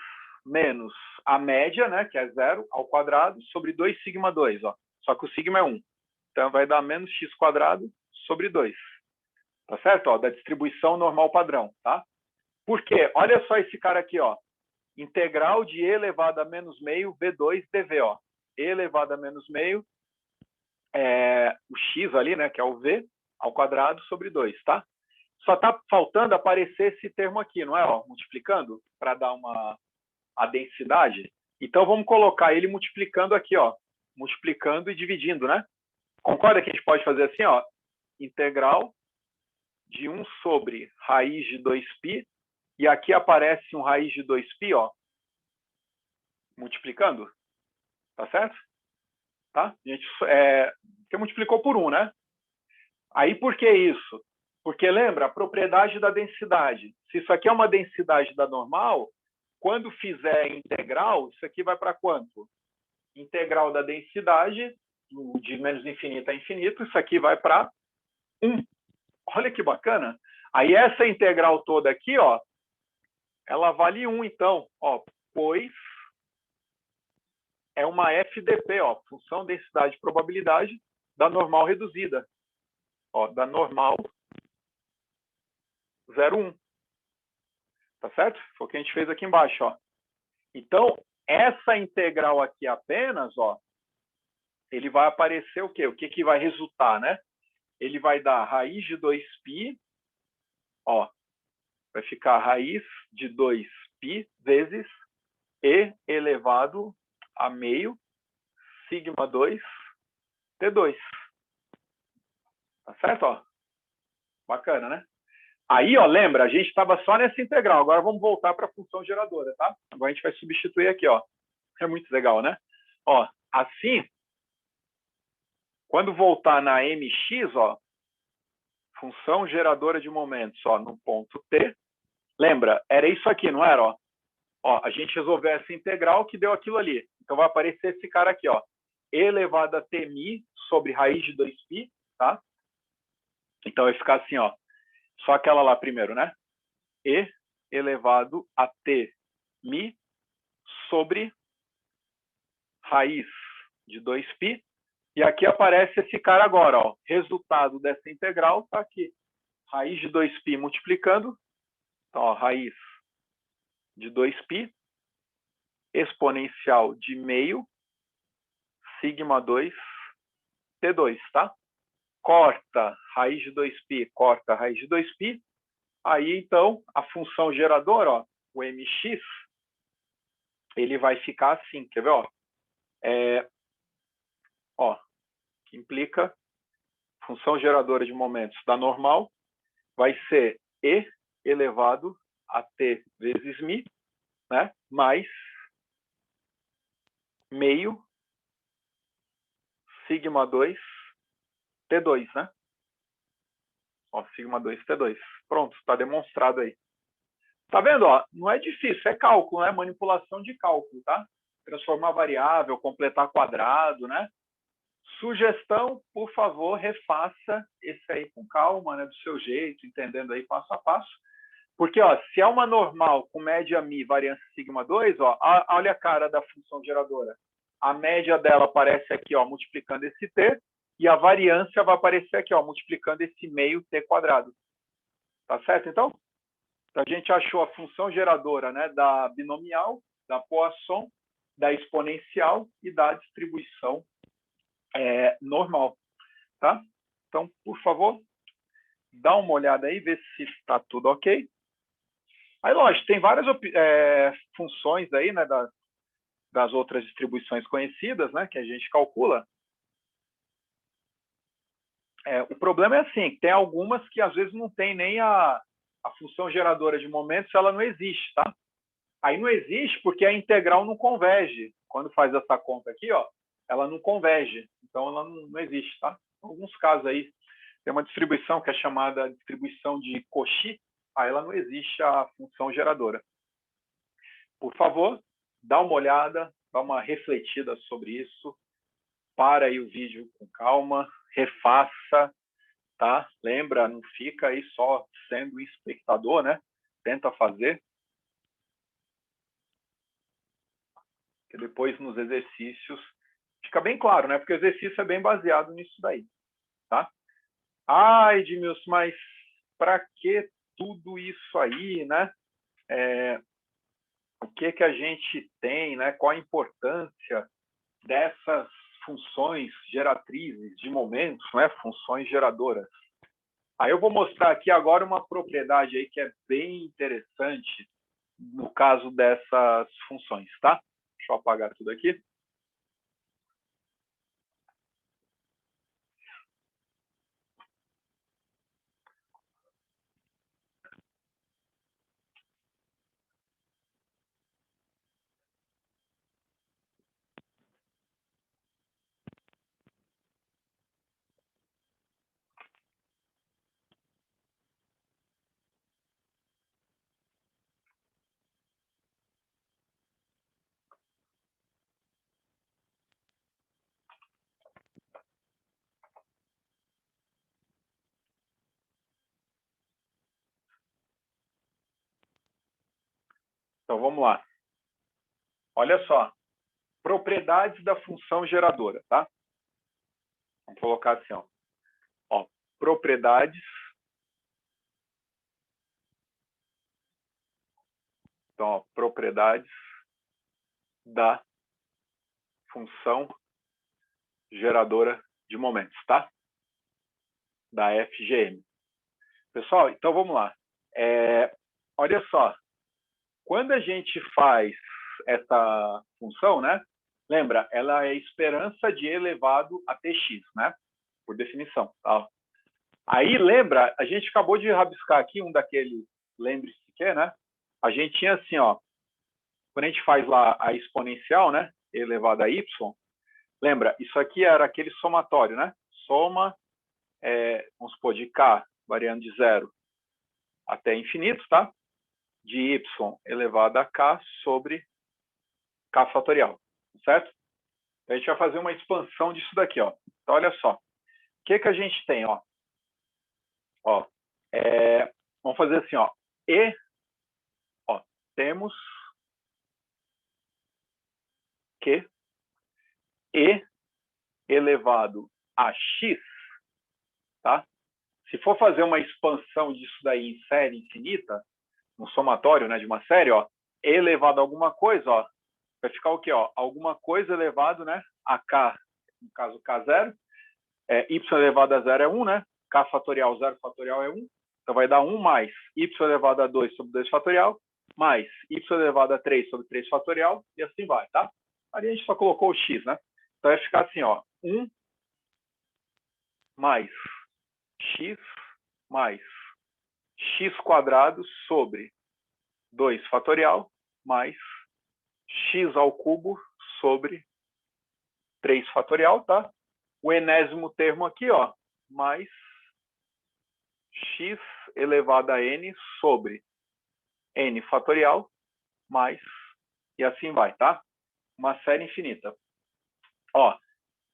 menos a média, né, que é 0, ao quadrado, sobre 2 sigma 2, ó. Só que o sigma é 1. Então, vai dar menos x quadrado sobre 2. Tá certo? Ó, da distribuição normal padrão, tá? Por quê? Olha só esse cara aqui, ó. Integral de e elevado a menos meio v2 dv, ó. E elevado a menos meio, o x ali, né, que é o v, ao quadrado sobre 2, tá? Só tá faltando aparecer esse termo aqui, não é? Ó, multiplicando, para dar a densidade. Então, vamos colocar ele multiplicando aqui, ó. Multiplicando e dividindo, né? Concorda que a gente pode fazer assim, ó? Integral de 1 sobre raiz de 2π, e aqui aparece um raiz de 2π, ó, multiplicando, tá certo? Tá? A gente, porque multiplicou por 1, né? Aí, por que isso? Porque, lembra, a propriedade da densidade. Se isso aqui é uma densidade da normal, quando fizer integral, isso aqui vai para quanto? Integral da densidade, de menos infinito a infinito, isso aqui vai para 1. Olha que bacana. Aí essa integral toda aqui, ó, ela vale 1, então, ó, pois é uma FDP, ó, função densidade e probabilidade da normal reduzida. Ó, da normal 0,1. Tá certo? Foi o que a gente fez aqui embaixo, ó. Então, essa integral aqui apenas, ó, ele vai aparecer o quê? O que vai resultar, né? Ele vai dar raiz de 2π, ó, vai ficar raiz de 2π vezes e elevado a meio sigma 2 T2. Tá certo? Ó? Bacana, né? Aí, ó, lembra, a gente estava só nessa integral. Agora vamos voltar para a função geradora, tá? Agora a gente vai substituir aqui, ó. É muito legal, né? Ó, assim, quando voltar na mx, ó, função geradora de momentos, ó, no ponto T, lembra, era isso aqui, não era? Ó, a gente resolveu essa integral que deu aquilo ali. Então vai aparecer esse cara aqui, ó, e elevado a τ sobre raiz de 2π, tá? Então vai ficar assim, ó, só aquela lá primeiro, né? E elevado a τ sobre raiz de 2π. E aqui aparece esse cara agora, ó. Resultado dessa integral está aqui. Raiz de 2π multiplicando. Então, ó, raiz de 2π exponencial de meio sigma 2 T2, tá? Corta raiz de 2π, corta raiz de 2π. Aí, então, a função geradora, ó, o mx, ele vai ficar assim, quer ver? Ó, que implica função geradora de momentos da normal vai ser e elevado a t vezes mi, né? Mais meio sigma 2 T2, né? Ó, sigma 2 T2. Pronto, está demonstrado aí. Tá vendo? Ó, não é difícil, é cálculo, né? Manipulação de cálculo, tá? Transformar variável, completar quadrado, né? Sugestão, por favor, refaça esse aí com calma, né? Do seu jeito, entendendo aí passo a passo. Porque, ó, se é uma normal com média mi, variância sigma 2, ó, olha a cara da função geradora. A média dela aparece aqui, ó, multiplicando esse t, e a variância vai aparecer aqui, ó, multiplicando esse meio t quadrado. Tá certo, então? Então, a gente achou a função geradora, né, da binomial, da Poisson, da exponencial e da distribuição normal. Tá? Então, por favor, dá uma olhada aí, vê se está tudo ok. Aí, lógico, tem várias funções aí, né, das outras distribuições conhecidas, né, que a gente calcula. O problema é assim, tem algumas que às vezes não tem nem a função geradora de momentos, ela não existe, tá? Aí não existe porque a integral não converge. Quando faz essa conta aqui, ó, ela não converge. Então, ela não existe, tá? Alguns casos aí. tem uma distribuição que é chamada distribuição de Cauchy, aí ela não existe a função geradora. Por favor, dá uma olhada, dá uma refletida sobre isso, para aí o vídeo com calma, refaça, tá? Lembra, não fica aí só sendo espectador, né? Tenta fazer. Que depois nos exercícios fica bem claro, né? Porque o exercício é bem baseado nisso daí, tá? Ah, Edmilson, mas para que tudo isso aí, né? O que que a gente tem, né? Qual a importância dessas funções geratrizes de momentos, né? Funções geradoras. Aí eu vou mostrar aqui agora uma propriedade aí que é bem interessante no caso dessas funções, tá? Deixa eu apagar tudo aqui. Então vamos lá. Olha só, propriedades da função geradora, tá? Vamos colocar assim, ó, propriedades. Então, ó, propriedades da função geradora de momentos, tá? Da FGM. Pessoal, então vamos lá. Olha só, quando a gente faz essa função, né? Lembra, ela é esperança de E elevado a tx, né? Por definição, tá? Aí, lembra, a gente acabou de rabiscar aqui um daqueles, lembre-se que, né? A gente tinha assim, ó, quando a gente faz lá a exponencial, né? E elevado a y, lembra, isso aqui era aquele somatório, né? Soma, vamos supor, de k variando de 0 até infinito, tá? De y elevado a k sobre k fatorial, certo? A gente vai fazer uma expansão disso daqui, ó. Então, olha só. O que que a gente tem, ó? Vamos fazer assim, ó. Temos que E elevado a x, tá? Se for fazer uma expansão disso daí em série infinita, um somatório, né, de uma série, ó, E elevado a alguma coisa, ó, vai ficar o quê, ó? Alguma coisa elevado, né, a k, no caso k0, y elevado a 0 é 1, né? K fatorial, 0 fatorial é 1. Então vai dar 1 mais y elevado a 2 sobre 2 fatorial, mais y elevado a 3 sobre 3 fatorial, e assim vai, tá? Ali a gente só colocou o x, né? Então vai ficar assim, ó, 1 mais x mais x quadrado sobre 2 fatorial mais x ao cubo sobre 3 fatorial, tá? O enésimo termo aqui, ó, mais x elevado a n sobre n fatorial mais, e assim vai, tá? Uma série infinita. Ó,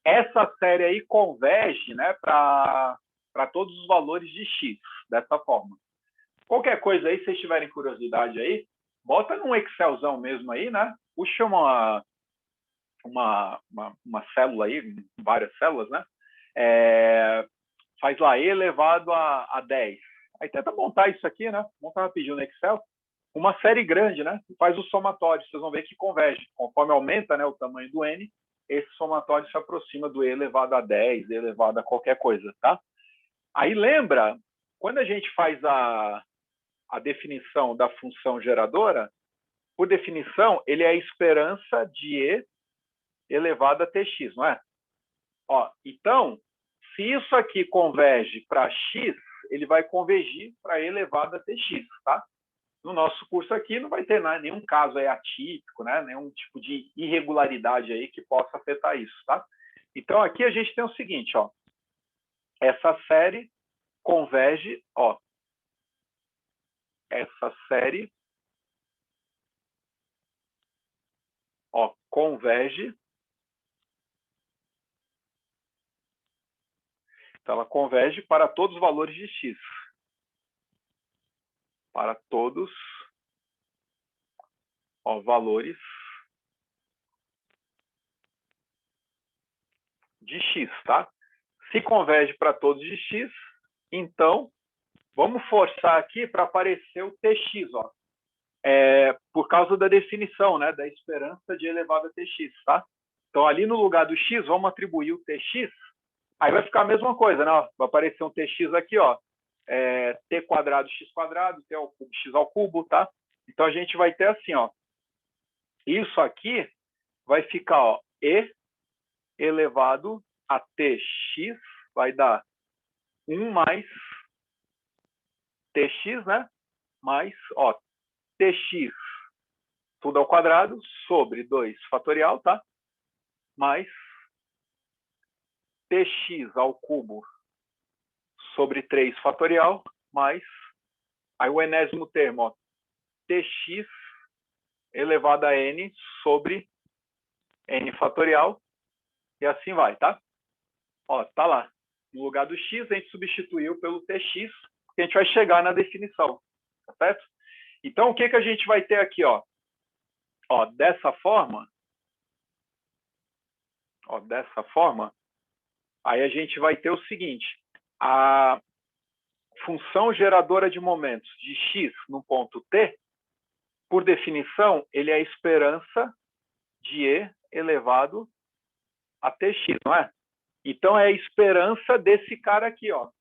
essa série aí converge, né, para todos os valores de x, dessa forma. Qualquer coisa aí, se vocês tiverem curiosidade aí, bota num Excelzão mesmo aí, né? Puxa uma célula aí, várias células, né? Faz lá E elevado a 10. Aí tenta montar isso aqui, né? Monta rapidinho no Excel. Uma série grande, né? Faz o somatório. Vocês vão ver que converge. Conforme aumenta, né, o tamanho do N, esse somatório se aproxima do E elevado a 10, E elevado a qualquer coisa, tá? Aí lembra, quando a gente faz a definição da função geradora, por definição, ele é a esperança de E elevado a tx, não é? Ó, então, se isso aqui converge para x, ele vai convergir para E elevado a tx, tá? No nosso curso aqui não vai ter nenhum caso aí atípico, né? Nenhum tipo de irregularidade aí que possa afetar isso, tá? Então, aqui a gente tem o seguinte, ó. Essa série converge, ó, essa série, ó, converge. Então, ela converge para todos os valores de x. Para todos os valores de x, tá? Se converge para todos de x, então, vamos forçar aqui para aparecer o tx, ó. Por causa da definição, né, da esperança de elevado a tx, tá? Então, ali no lugar do x, vamos atribuir o tx. Aí vai ficar a mesma coisa, né? Vai aparecer um tx aqui, ó. T quadrado, x quadrado, T ao cubo, x ao cubo, tá? Então, a gente vai ter assim, ó. Isso aqui vai ficar, ó, e elevado a tx vai dar 1 mais tx, né? Mais, ó, tx tudo ao quadrado sobre 2 fatorial, tá? Mais tx ao cubo sobre 3 fatorial, mais aí o enésimo termo, ó, tx elevado a n sobre n fatorial, e assim vai, tá? Ó, tá lá. No lugar do x, a gente substituiu pelo tx, que a gente vai chegar na definição, tá certo? Então, o que a gente vai ter aqui, ó? Ó, dessa forma, aí a gente vai ter o seguinte, a função geradora de momentos de x no ponto t, por definição, ele é a esperança de e elevado a tx, não é? Então, é a esperança desse cara aqui, ó.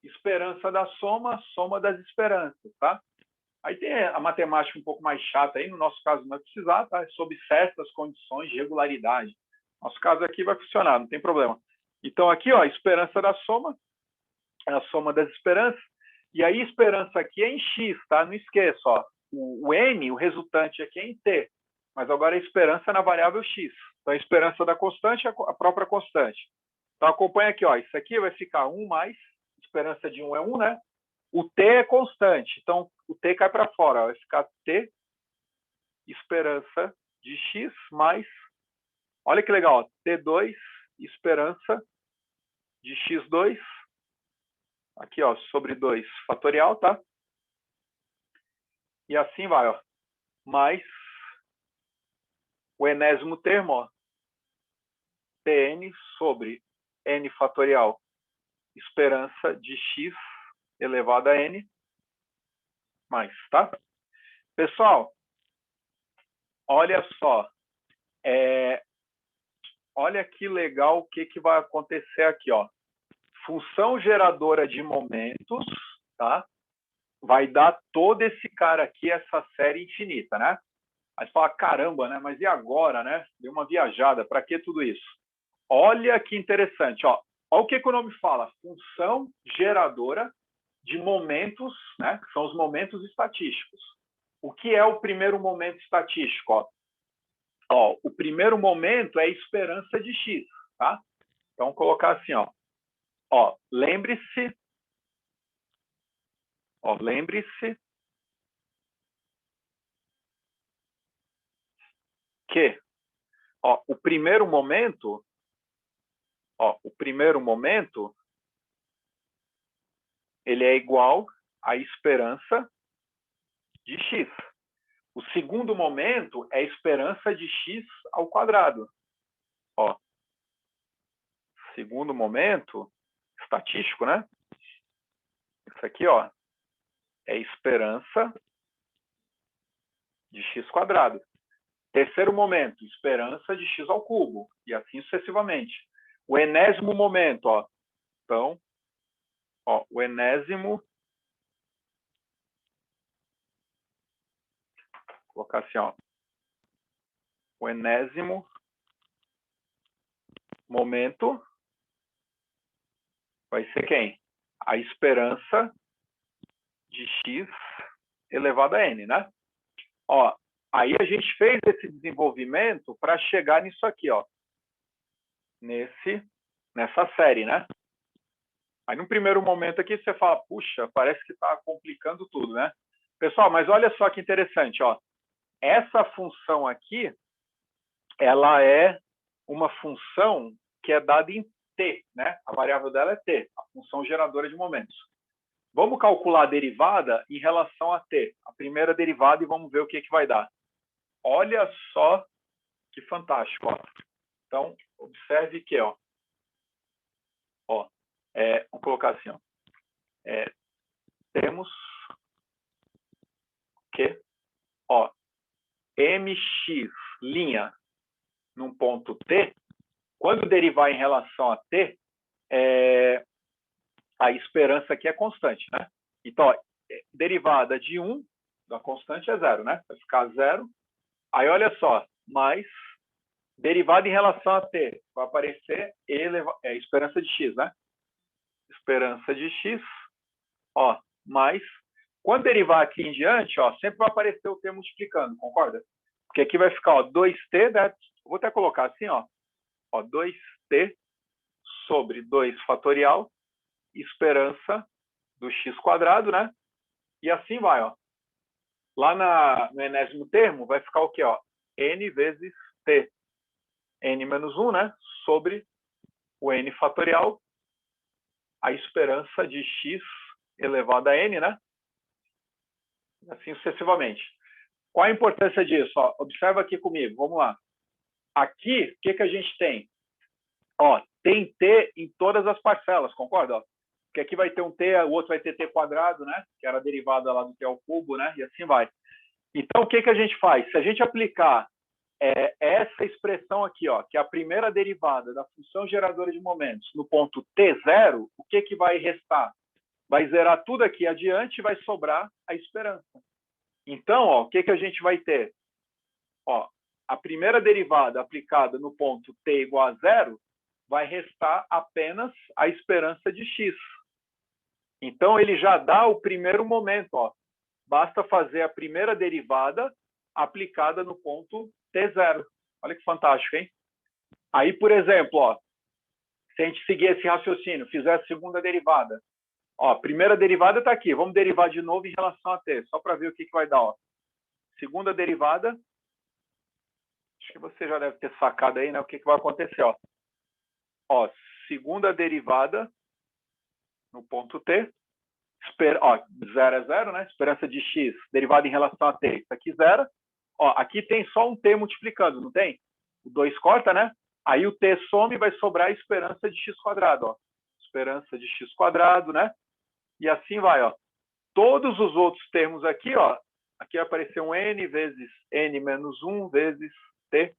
Esperança da soma, soma das esperanças, tá? Aí tem a matemática um pouco mais chata aí, no nosso caso não vai precisar, tá? É sob certas condições de regularidade. Nosso caso aqui vai funcionar, não tem problema. Então, aqui, ó, a esperança da soma, é a soma das esperanças, e aí esperança aqui é em x, tá? Não esqueça, ó, o n, o resultante aqui é em t, mas agora a esperança é na variável x. Então, a esperança da constante é a própria constante. Então, acompanha aqui, ó, isso aqui vai ficar 1 mais, esperança de 1 é 1, né? O t é constante, então o t cai para fora, ó, vai ficar t esperança de x mais, olha que legal, ó, t2 esperança de x2, aqui, ó, sobre 2 fatorial, tá? E assim vai, ó, mais o enésimo termo, ó, tn sobre n fatorial esperança de x elevado a n mais, tá? Pessoal, olha só, olha que legal o que vai acontecer aqui, ó. Função geradora de momentos, tá? Vai dar todo esse cara aqui, essa série infinita, né? Aí você fala, caramba, né? Mas e agora, né? Deu uma viajada, para que tudo isso? Olha que interessante, ó. Olha o que o nome fala, função geradora de momentos, né? Que são os momentos estatísticos. O que é o primeiro momento estatístico, ó? Ó, o primeiro momento é a esperança de x, tá? Então, colocar assim, ó. Ó, lembre-se que, ó, o primeiro momento, ele é igual à esperança de x. O segundo momento é a esperança de x ao quadrado. Ó, segundo momento estatístico, né? Isso aqui, ó, é a esperança de x quadrado. Terceiro momento, esperança de x ao cubo, e assim sucessivamente. O enésimo momento, ó, então, ó, o enésimo, vou colocar assim, ó, o enésimo momento vai ser quem? A esperança de x elevado a n, né? Ó, aí a gente fez esse desenvolvimento para chegar nisso aqui, ó, nessa série, né? Aí, num primeiro momento aqui, você fala, puxa, parece que está complicando tudo, né? Pessoal, mas olha só que interessante, ó. Essa função aqui, ela é uma função que é dada em t, né? A variável dela é t, a função geradora de momentos. Vamos calcular a derivada em relação a t, a primeira derivada, e vamos ver o que vai dar. Olha só que fantástico, ó. Então, observe que, ó, vamos colocar assim, ó, temos que, ó, mx' num ponto t, quando derivar em relação a t, a esperança aqui é constante, né? Então, ó, derivada de 1 da constante é 0, né? Vai ficar 0. Aí, olha só, mais derivada em relação a t, vai aparecer esperança de x, né? Esperança de x, ó, mais. Quando derivar aqui em diante, ó, sempre vai aparecer o t multiplicando, concorda? Porque aqui vai ficar, ó, 2t, né? Vou até colocar assim, ó 2t sobre 2 fatorial, esperança do x², né? E assim vai, ó. Lá no enésimo termo, vai ficar o quê, ó? N vezes t. N menos 1, né? Sobre o n fatorial, a esperança de x elevado a n, né? Assim sucessivamente. Qual a importância disso? Ó, observa aqui comigo, vamos lá. Aqui, o que a gente tem? Ó, tem t em todas as parcelas, concorda? Ó, porque aqui vai ter um t, o outro vai ter t², né? Que era a derivada lá do t ao cubo, né? E assim vai. Então, o que a gente faz? Se a gente aplicar essa expressão aqui, ó, que é a primeira derivada da função geradora de momentos no ponto t0, o que vai restar? Vai zerar tudo aqui adiante e vai sobrar a esperança. Então, ó, o que a gente vai ter? Ó, a primeira derivada aplicada no ponto t igual a 0 vai restar apenas a esperança de x. Então, ele já dá o primeiro momento, ó. Basta fazer a primeira derivada aplicada no ponto t0. Olha que fantástico, hein? Aí, por exemplo, ó, se a gente seguir esse raciocínio, fizer a segunda derivada, ó, a primeira derivada está aqui. Vamos derivar de novo em relação a t, só para ver o que vai dar, ó. Segunda derivada, acho que você já deve ter sacado aí, né? O que vai acontecer, ó. Ó, segunda derivada no ponto t, ó, 0 é 0, né? Esperança de x derivada em relação a t, isso aqui 0. Ó, aqui tem só um t multiplicando, não tem? O 2 corta, né? Aí o t some e vai sobrar a esperança de x², ó. Esperança de x², né? E assim vai, ó. Todos os outros termos aqui, ó, aqui vai aparecer um n vezes n menos 1 vezes t,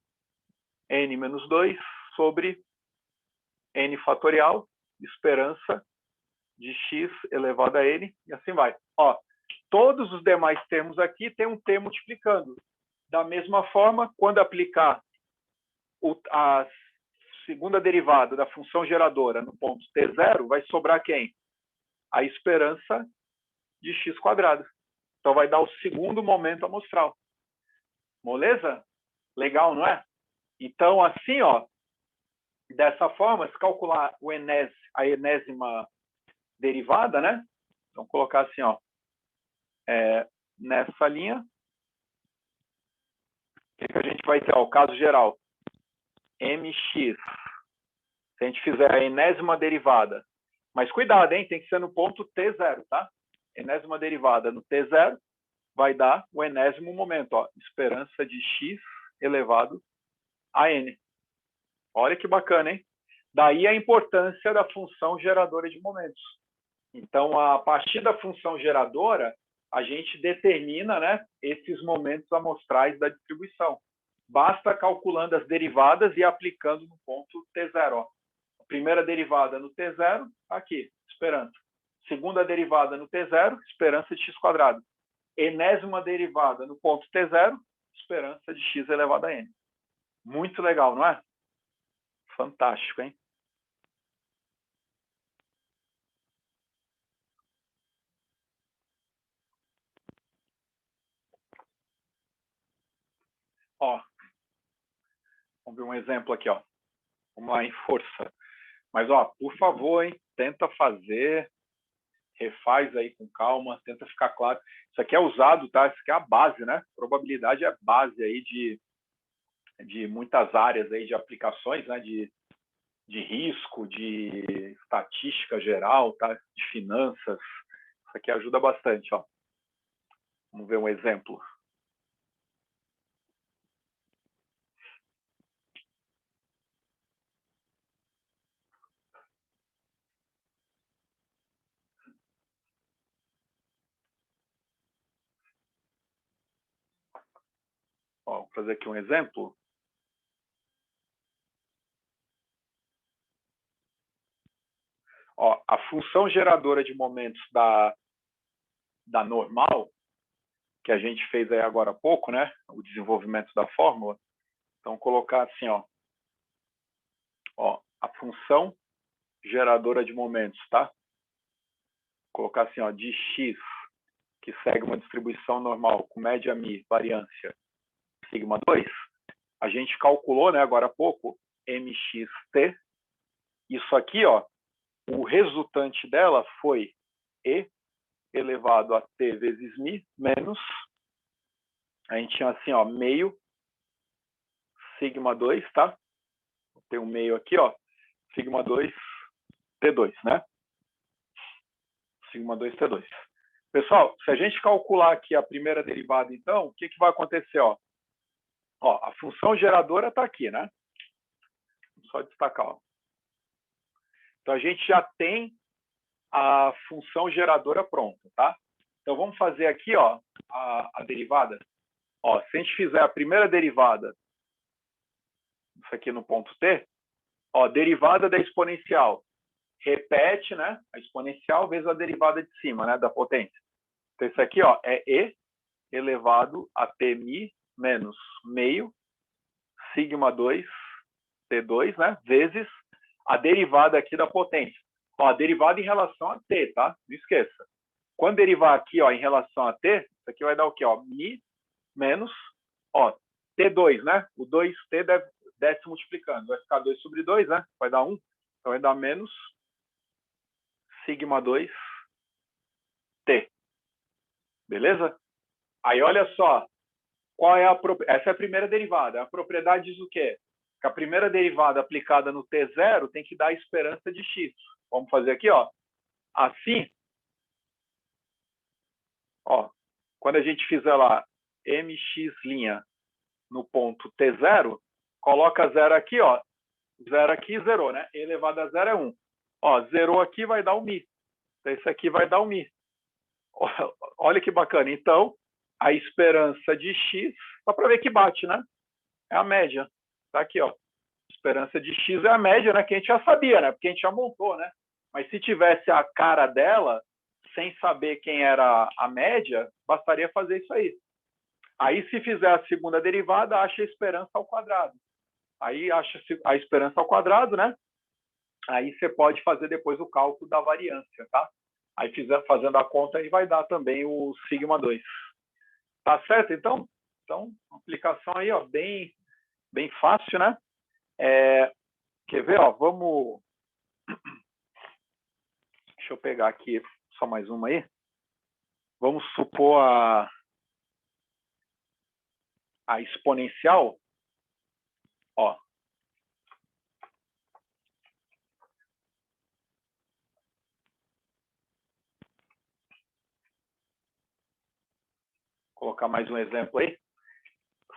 n menos 2 sobre n fatorial, esperança de x elevado a n, e assim vai. Ó, todos os demais termos aqui tem um t multiplicando. Da mesma forma, quando aplicar a segunda derivada da função geradora no ponto t0, vai sobrar quem? A esperança de x². Então, vai dar o segundo momento amostral. Moleza? Legal, não é? Então, assim, ó, dessa forma, se calcular a enésima derivada, né? Então, colocar assim, ó, nessa linha, o que a gente vai ter? Ó, o caso geral, mx, se a gente fizer a enésima derivada, mas cuidado, hein? Tem que ser no ponto t0, tá? Enésima derivada no t0 vai dar o enésimo momento, ó, esperança de x elevado a n. Olha que bacana, hein? Daí a importância da função geradora de momentos. Então, a partir da função geradora, a gente determina, né, esses momentos amostrais da distribuição. Basta calculando as derivadas e aplicando no ponto t0. Ó. A primeira derivada no t0, aqui, esperança. Segunda derivada no t0, esperança de x². Enésima derivada no ponto t0, esperança de x elevado a n. Muito legal, não é? Fantástico, hein? Ó, vamos ver um exemplo aqui, ó. Vamos lá, em força. Mas, ó, por favor, hein? tenta fazer, refaz aí com calma, tenta ficar claro. Isso aqui é usado, tá? Isso aqui é a base, né? Probabilidade é a base aí de muitas áreas aí de aplicações, né? De risco, de estatística geral, tá? De finanças. Isso aqui ajuda bastante, ó. Vamos ver um exemplo. Ó, vou fazer aqui um exemplo. Ó, a função geradora de momentos da normal, que a gente fez aí agora há pouco, né? O desenvolvimento da fórmula. Então, colocar assim, ó, a função geradora de momentos, tá? Vou colocar assim, ó, de x, que segue uma distribuição normal com média mi, variância, sigma 2, a gente calculou, né, agora há pouco, mxt. Isso aqui, ó, o resultante dela foi e elevado a t vezes mi menos, a gente tinha assim, ó, meio sigma 2, tá? Tem um meio aqui, ó, sigma 2 T2, né? Sigma 2 T2. Pessoal, se a gente calcular aqui a primeira derivada, então, o que vai acontecer, ó? Ó, a função geradora está aqui, né? Vou só destacar, ó. Então, a gente já tem a função geradora pronta, tá? Então, vamos fazer aqui, ó, a derivada. Ó, se a gente fizer a primeira derivada, isso aqui no ponto T, ó, derivada da exponencial, repete, né, a exponencial vezes a derivada de cima, né, da potência. Então, isso aqui, ó, é e elevado a t mi menos meio sigma 2 T2, né, vezes a derivada aqui da potência. Ó, a derivada em relação a t, tá? Não esqueça. Quando derivar aqui, ó, em relação a t, isso aqui vai dar o quê? Ó, mi menos, ó, T2, né? O 2T desce multiplicando. Vai ficar 2 sobre 2, né? Vai dar 1. Então, vai dar menos sigma 2T. Beleza? Aí, olha só. Qual é essa é a primeira derivada. A propriedade diz o quê? Que a primeira derivada aplicada no T0 tem que dar a esperança de x. Vamos fazer aqui, ó. Assim, ó, quando a gente fizer lá mx' no ponto T0, coloca 0 aqui, ó. 0 aqui, zerou, né? E elevado a 0 é 1. Ó, zerou aqui, vai dar o mi. Então, esse aqui vai dar o mi. Olha que bacana. Então, a esperança de x, só para ver que bate, né? É a média. Tá aqui, ó. Esperança de x é a média, né? Que a gente já sabia, né? Porque a gente já montou, né? Mas se tivesse a cara dela, sem saber quem era a média, bastaria fazer isso aí. Aí, se fizer a segunda derivada, acha a esperança ao quadrado. Aí, acha a esperança ao quadrado, né? Aí, você pode fazer depois o cálculo da variância, tá? Aí, fazendo a conta, aí vai dar também o sigma 2. Tá certo, então? Então, aplicação aí, ó, bem fácil, né? Quer ver, ó? Vamos... Deixa eu pegar aqui só mais uma aí. Vamos supor a exponencial, ó. Vou colocar mais um exemplo aí.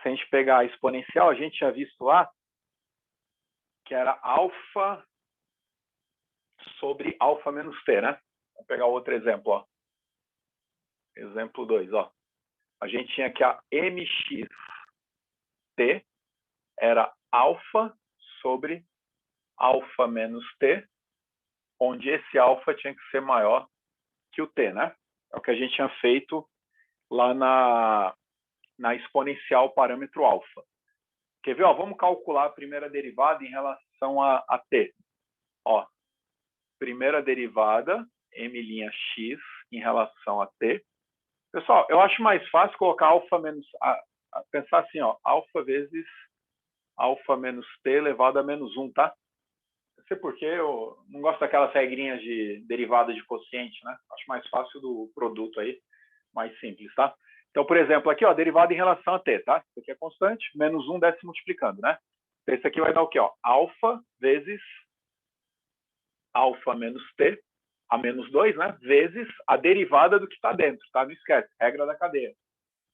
Se a gente pegar a exponencial, a gente tinha visto lá que era alfa sobre alfa menos t, né? Vamos pegar outro exemplo, ó. Exemplo 2, ó. A gente tinha que a mxt era alfa sobre alfa menos t, onde esse alfa tinha que ser maior que o t, né? É o que a gente tinha feito lá na exponencial parâmetro alfa. Quer ver? Ó, vamos calcular a primeira derivada em relação a t. Ó, primeira derivada, m'x em relação a t. Pessoal, eu acho mais fácil colocar alfa menos... pensar assim, ó, alfa vezes alfa menos t elevado a menos 1, tá? Não sei porquê, eu não gosto daquelas regrinhas de derivada de quociente, né? Acho mais fácil do produto aí, mais simples, tá? Então, por exemplo, aqui, ó, derivada em relação a t, tá? Isso aqui é constante, menos 1 desce multiplicando, né? Então, esse aqui vai dar o quê, ó? Alfa vezes alfa menos t, a menos 2, né? Vezes a derivada do que está dentro, tá? Não esquece, regra da cadeia.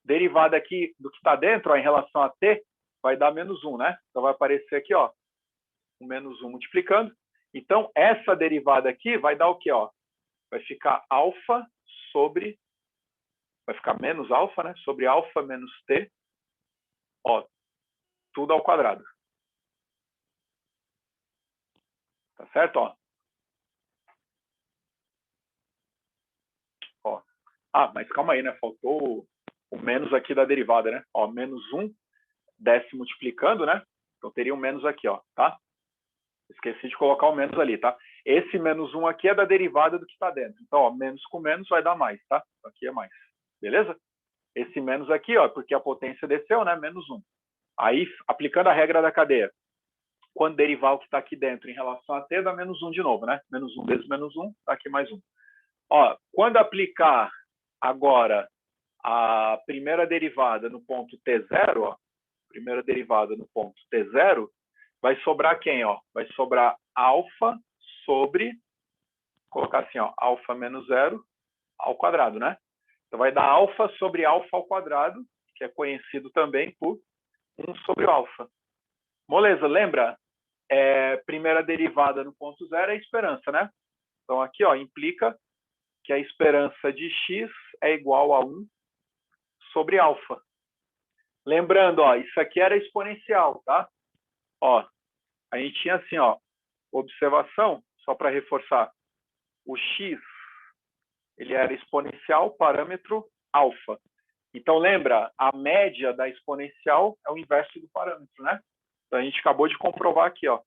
Derivada aqui do que está dentro, ó, em relação a t, vai dar menos 1, né? Então, vai aparecer aqui, ó, o menos 1 multiplicando. Então, essa derivada aqui vai dar o quê, ó? Vai ficar alfa sobre... Vai ficar menos alfa, né? Sobre alfa menos t, ó, tudo ao quadrado. Tá certo, ó? Ó. Ah, mas calma aí, né? Faltou o menos aqui da derivada, né? Ó, menos 1 desce multiplicando, né? Então, teria um menos aqui, ó, tá? Esqueci de colocar o menos ali, tá? Esse menos 1 aqui é da derivada do que está dentro. Então, ó, menos com menos vai dar mais, tá? Aqui é mais. Beleza? Esse menos aqui, ó, porque a potência desceu, né? Menos 1. Aí, aplicando a regra da cadeia, quando derivar o que está aqui dentro em relação a t, dá menos 1 de novo, né? Menos 1 vezes menos 1, tá aqui mais 1. Ó, quando aplicar agora a primeira derivada no ponto t0, ó, primeira derivada no ponto t0, vai sobrar quem, ó? Vai sobrar alfa sobre, vou colocar assim, ó, alfa menos 0 ao quadrado, né? Então, vai dar alfa sobre alfa ao quadrado, que é conhecido também por 1 sobre alfa. Moleza, lembra? Primeira derivada no ponto 0 é a esperança, né? Então, aqui, ó, implica que a esperança de x é igual a 1 sobre alfa. Lembrando, ó, isso aqui era exponencial, tá? Ó, a gente tinha assim, ó, observação, só para reforçar, o x, ele era exponencial, parâmetro alfa. Então, lembra, a média da exponencial é o inverso do parâmetro, né? Então, a gente acabou de comprovar aqui, ó.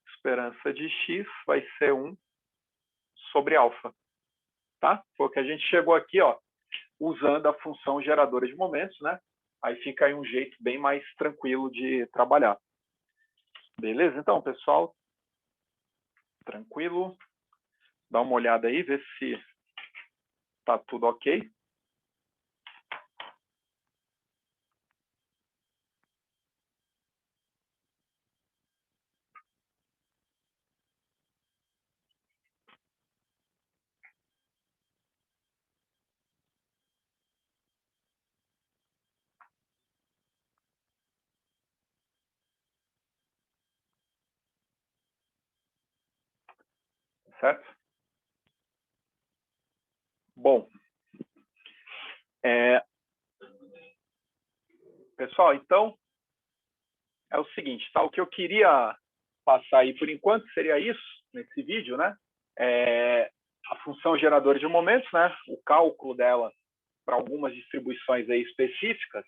Esperança de x vai ser 1 sobre alfa. Tá? Foi o que a gente chegou aqui, ó, usando a função geradora de momentos, né? Aí fica aí um jeito bem mais tranquilo de trabalhar. Beleza? Então, pessoal, tranquilo. Dá uma olhada aí, ver se tá tudo ok. Certo? Bom, pessoal, então, é o seguinte, tá? O que eu queria passar aí por enquanto seria isso, nesse vídeo, né? A função geradora de momentos, né? O cálculo dela para algumas distribuições aí específicas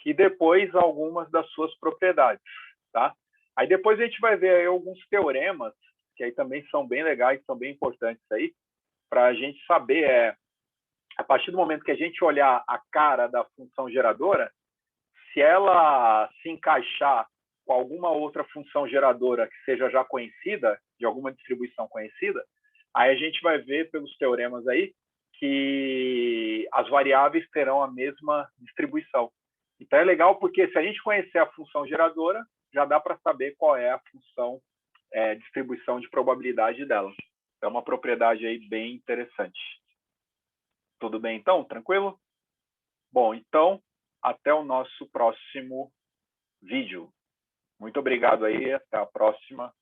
e depois algumas das suas propriedades, tá? Aí depois a gente vai ver aí alguns teoremas, que aí também são bem legais, são bem importantes aí, para a gente saber, a partir do momento que a gente olhar a cara da função geradora, se ela se encaixar com alguma outra função geradora que seja já conhecida, de alguma distribuição conhecida, aí a gente vai ver pelos teoremas aí que as variáveis terão a mesma distribuição. Então é legal porque se a gente conhecer a função geradora, já dá para saber qual é a função distribuição de probabilidade dela. É uma propriedade aí bem interessante. Tudo bem então? Tranquilo? Bom, então até o nosso próximo vídeo. Muito obrigado aí, até a próxima.